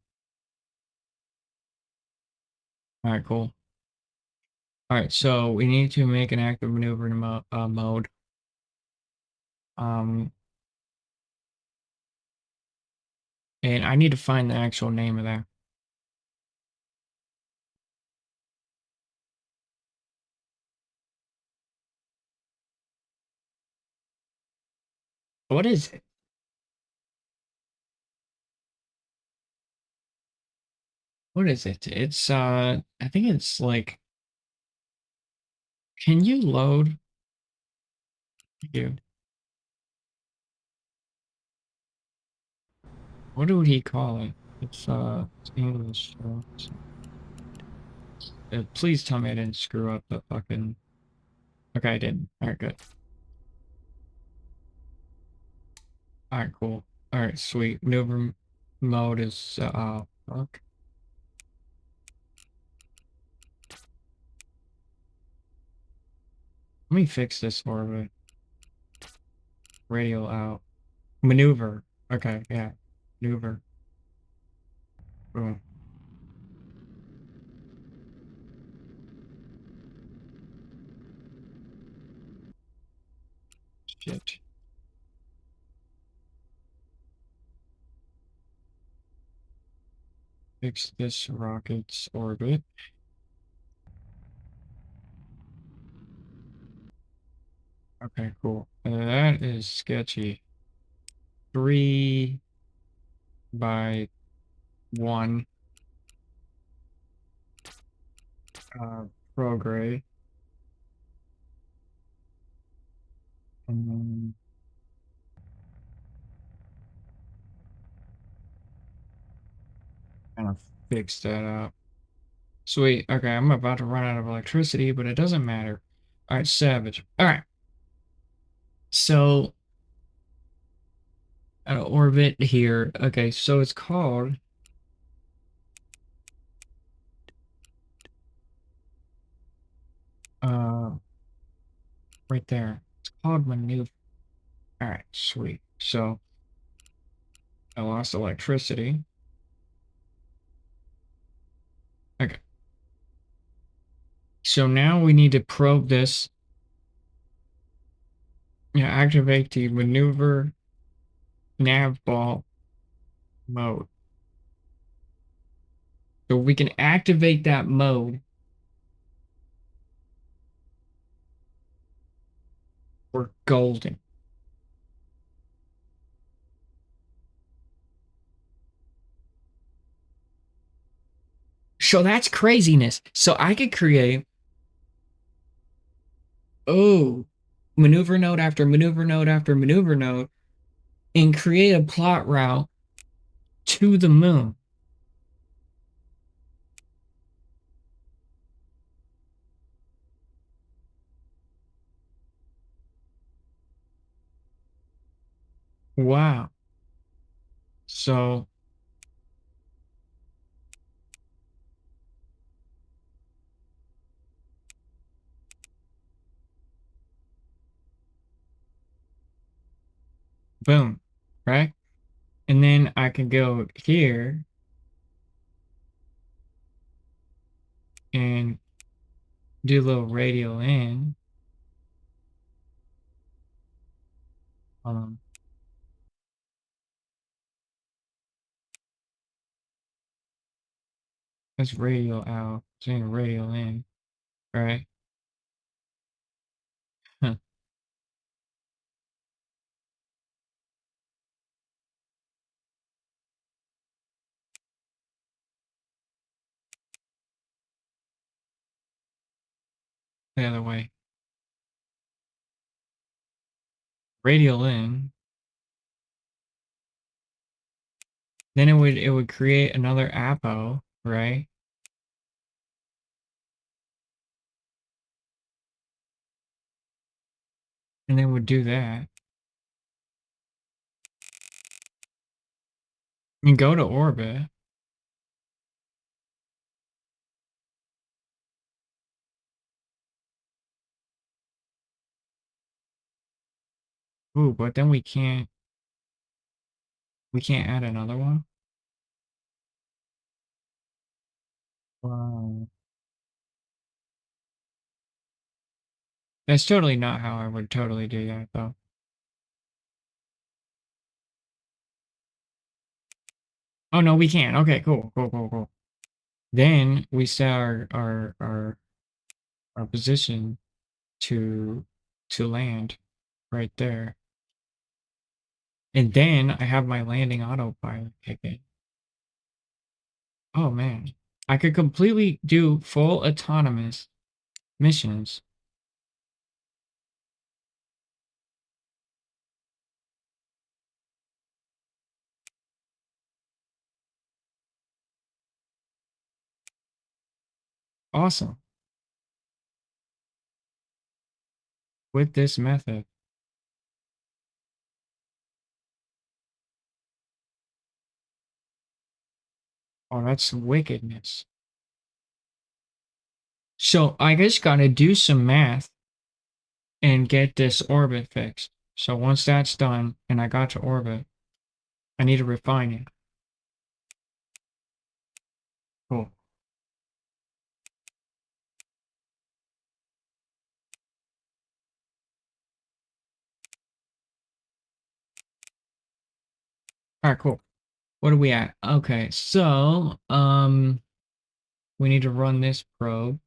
All right, cool. All right, so we need to make an active maneuver mode. Um, and I need to find the actual name of that. What is it? What is it? It's I think it's like, can you load you? What would he call it? It's English. Please tell me I didn't screw up the fucking. Okay, I didn't. All right, good. All right, cool. All right, sweet. Maneuver mode is fuck. Let me fix this for a bit. Radial out. Maneuver. Okay, yeah. Maneuver. Boom. Shit. Fix this rocket's orbit. Okay, cool. That is sketchy. 3 by 1 prograde. And then kind of fix that up. Sweet. Okay, I'm about to run out of electricity, but it doesn't matter. All right, savage. All right. So, orbit here. Okay, so it's called uh right there. It's called maneuver. All right, sweet. So I lost electricity. Okay. So now we need to probe this. Yeah, activate the maneuver nav ball mode. So we can activate that mode. We're golden. So that's craziness. So I could create, oh, maneuver node after maneuver node after maneuver node and create a plot route to the moon. Wow. So, boom, right? And then I can go here and do a little radial in. Um, that's radial out, saying radial in, right? Huh. the other way. Radial in. Then it would create another apo, right? And then would do that. And go to orbit. Ooh, but then we can't add another one. Wow. That's totally not how I would totally do that though. Oh no, we can. Okay, cool, cool, cool, cool. Then we set our position to land right there. And then I have my landing autopilot kick in. Oh man. I could completely do full autonomous missions. Awesome. With this method. Oh, that's wickedness. So I just gotta do some math and get this orbit fixed. So once that's done and I got to orbit, I need to refine it. Cool. All right, cool. What are we at? Okay, so we need to run this probe.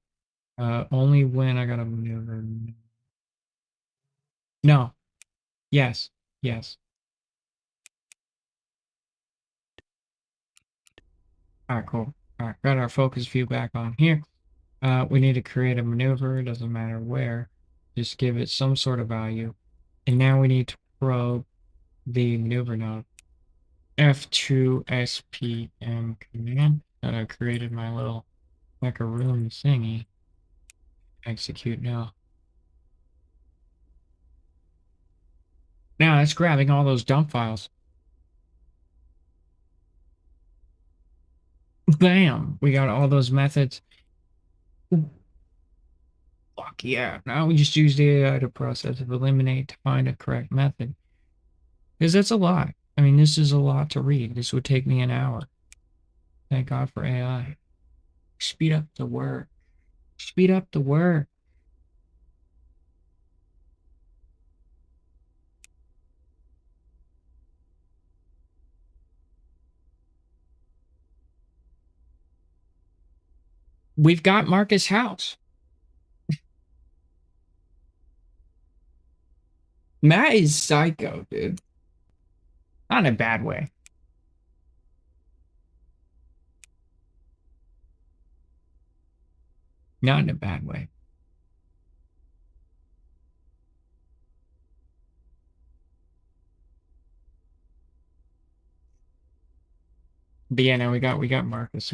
Only when I gotta maneuver. No. Yes. Yes. All right, cool. All right, got our focus view back on here. We need to create a maneuver. It doesn't matter where. Just give it some sort of value. And now we need to probe the maneuver node. F2 SPM command that I created my little macaroon thingy. Execute now. Now it's grabbing all those dump files. Bam! We got all those methods. Fuck yeah. Now we just use the AI to process and eliminate to find a correct method. Because that's a lot. I mean, this is a lot to read. This would take me an hour. Thank God for AI. Speed up the work. Speed up the work. We've got Marcus House. Matt is psycho, dude. Not in a bad way. Not in a bad way. But yeah, no, we got Marcus.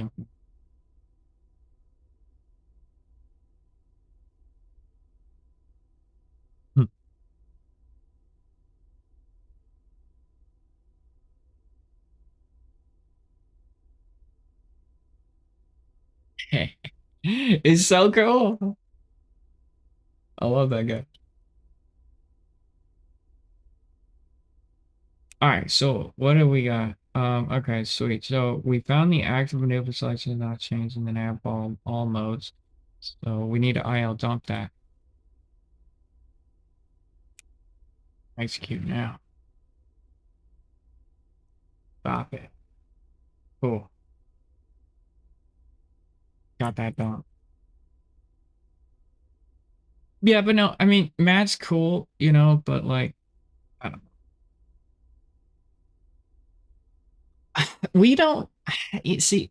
It's so cool. I love that guy. All right, so what do we got? Okay, sweet. So we found the active maneuver selection not changed in the nav all modes. So we need to IL dump that. Execute now. Stop it. Cool. Got that done. Yeah, but no, I mean, Matt's cool, but like, I don't we don't, you see,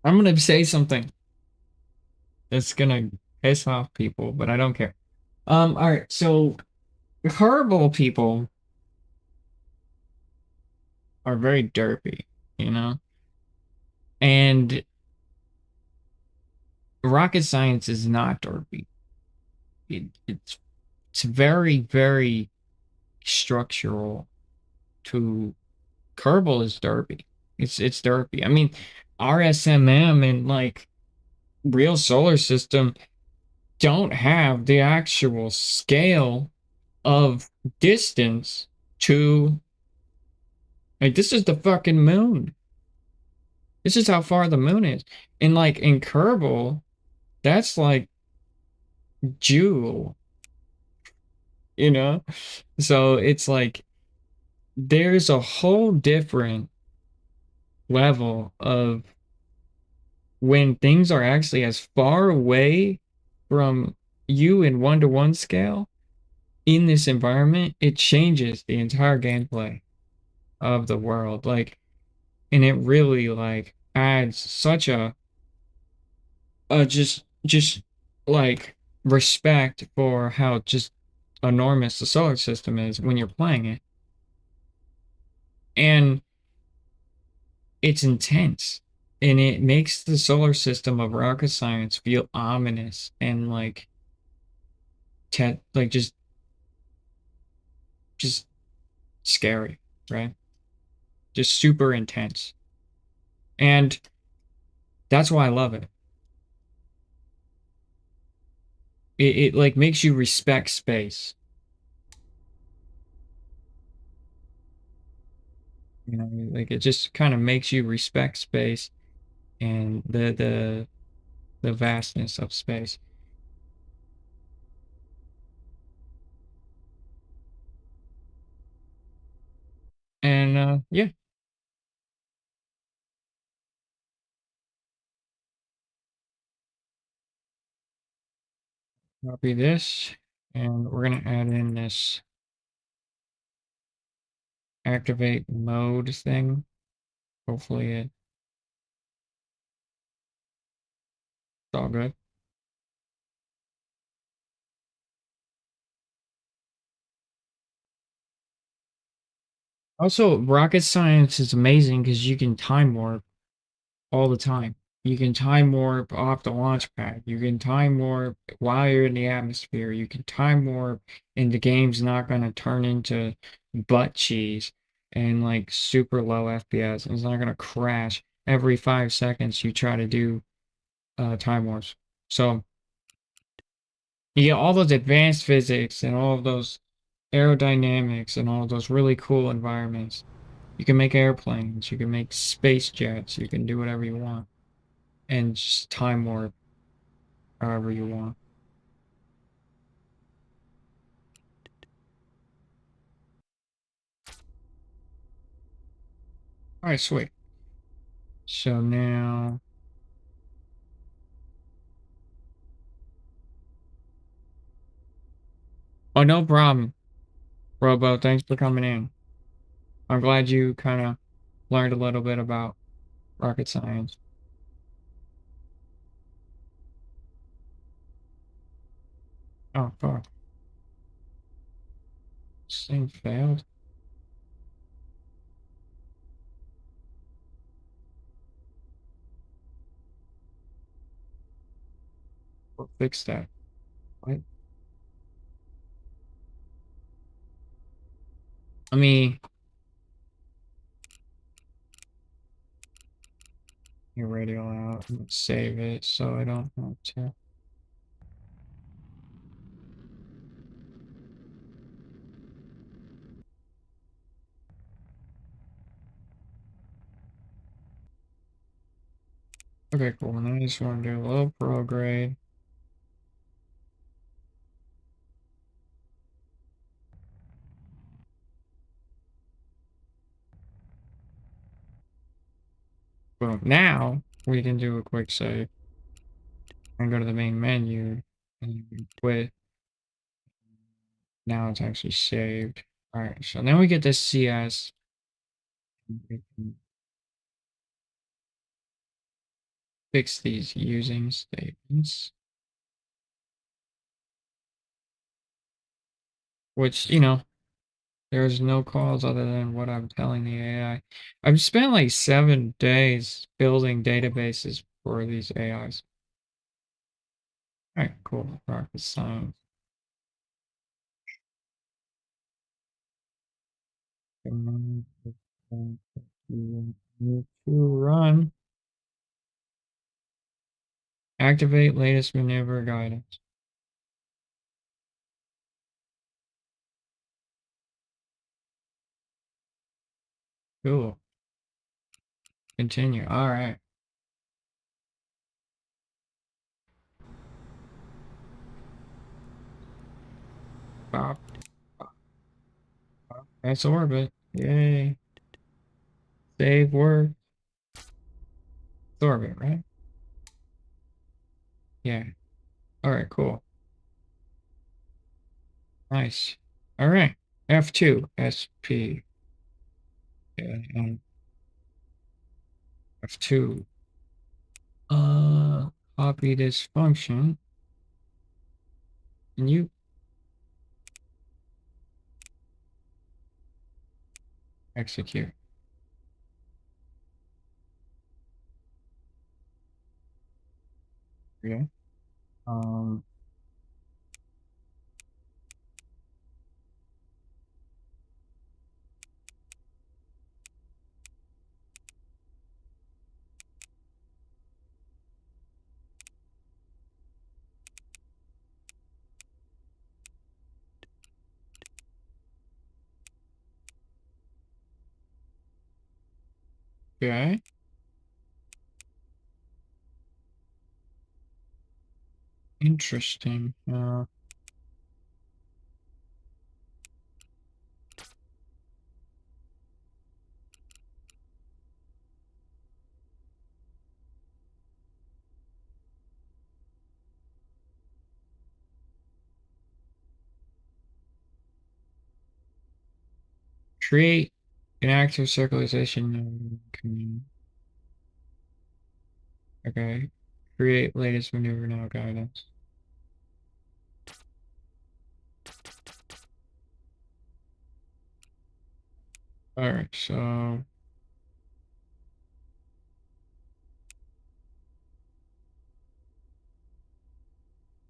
I'm gonna say something that's gonna piss off people, but I don't care. All right, so herbal people are very derpy, you know? And rocket science is not derpy. It's very, very structural to Kerbal is derpy. It's derpy. I mean, RSMM and like real solar system don't have the actual scale of distance to like this is the fucking moon. This is how far the moon is. And like in Kerbal, that's like Joule, you know? So it's like there's a whole different level of when things are actually as far away from you in one-to-one scale in this environment, it changes the entire gameplay of the world. Like, and it really like adds such a just like respect for how just enormous the solar system is when you're playing it. And it's intense. And it makes the solar system of rocket science feel ominous and like like just scary, right? Just super intense. And that's why I love it. It like makes you respect space. You know, like it just kind of makes you respect space and the vastness of space. And yeah, copy this. And we're gonna add in this activate mode thing. Hopefully it's all good. Also, rocket science is amazing because you can time warp all the time. You can time warp off the launch pad. You can time warp while you're in the atmosphere. You can time warp, and the game's not going to turn into butt cheese and like super low FPS. It's not going to crash every 5 seconds you try to do time warps. So you get all those advanced physics and all of those aerodynamics and all of those really cool environments. You can make airplanes, you can make space jets, you can do whatever you want and just time warp however you want. All right, sweet. So now, oh, no problem, Robo. Thanks for coming in. I'm glad you kind of learned a little bit about rocket science. Oh, fuck. This thing failed. We'll fix that. What? Let me get radio out and save it so I don't have to. Okay, cool. And I just want to do a little prograde. Boom. Now we can do a quick save and go to the main menu and quit. Now it's actually saved. All right, so then we get this CS. We can fix these using statements. which, you know, there's no cause other than what I'm telling the AI. I've spent like 7 days building databases for these AIs. All right, cool. Rocket science. To run. Activate latest maneuver guidance. Cool. Continue. All right. Pop. That's orbit. Yay. Save work. It's orbit, right? Yeah. All right, cool. Nice. All right. F2. SP. Yeah, F2. Uh, Copy this function. And you execute. Okay. Um, okay. Interesting. Create an active circulation. Okay. Create latest maneuver now guidance. All right, so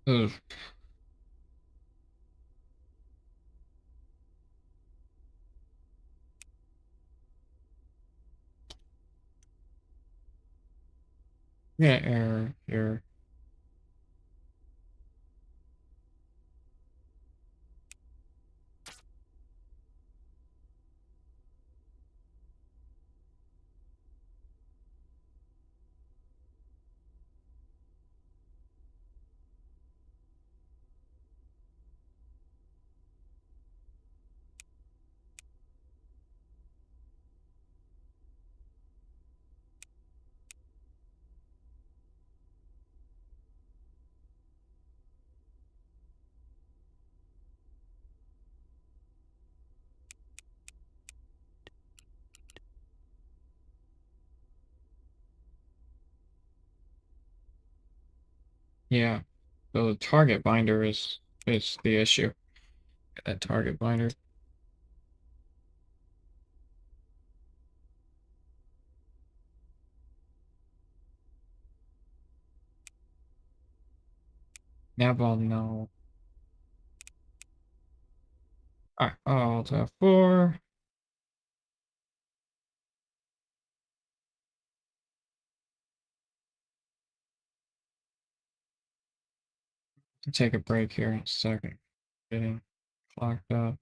ugh. Yeah, error. Yeah. So the target binder is the issue. That target binder. Nav all no. All right, Alt F4. Take a break here in a second. Getting clocked up.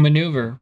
Maneuver.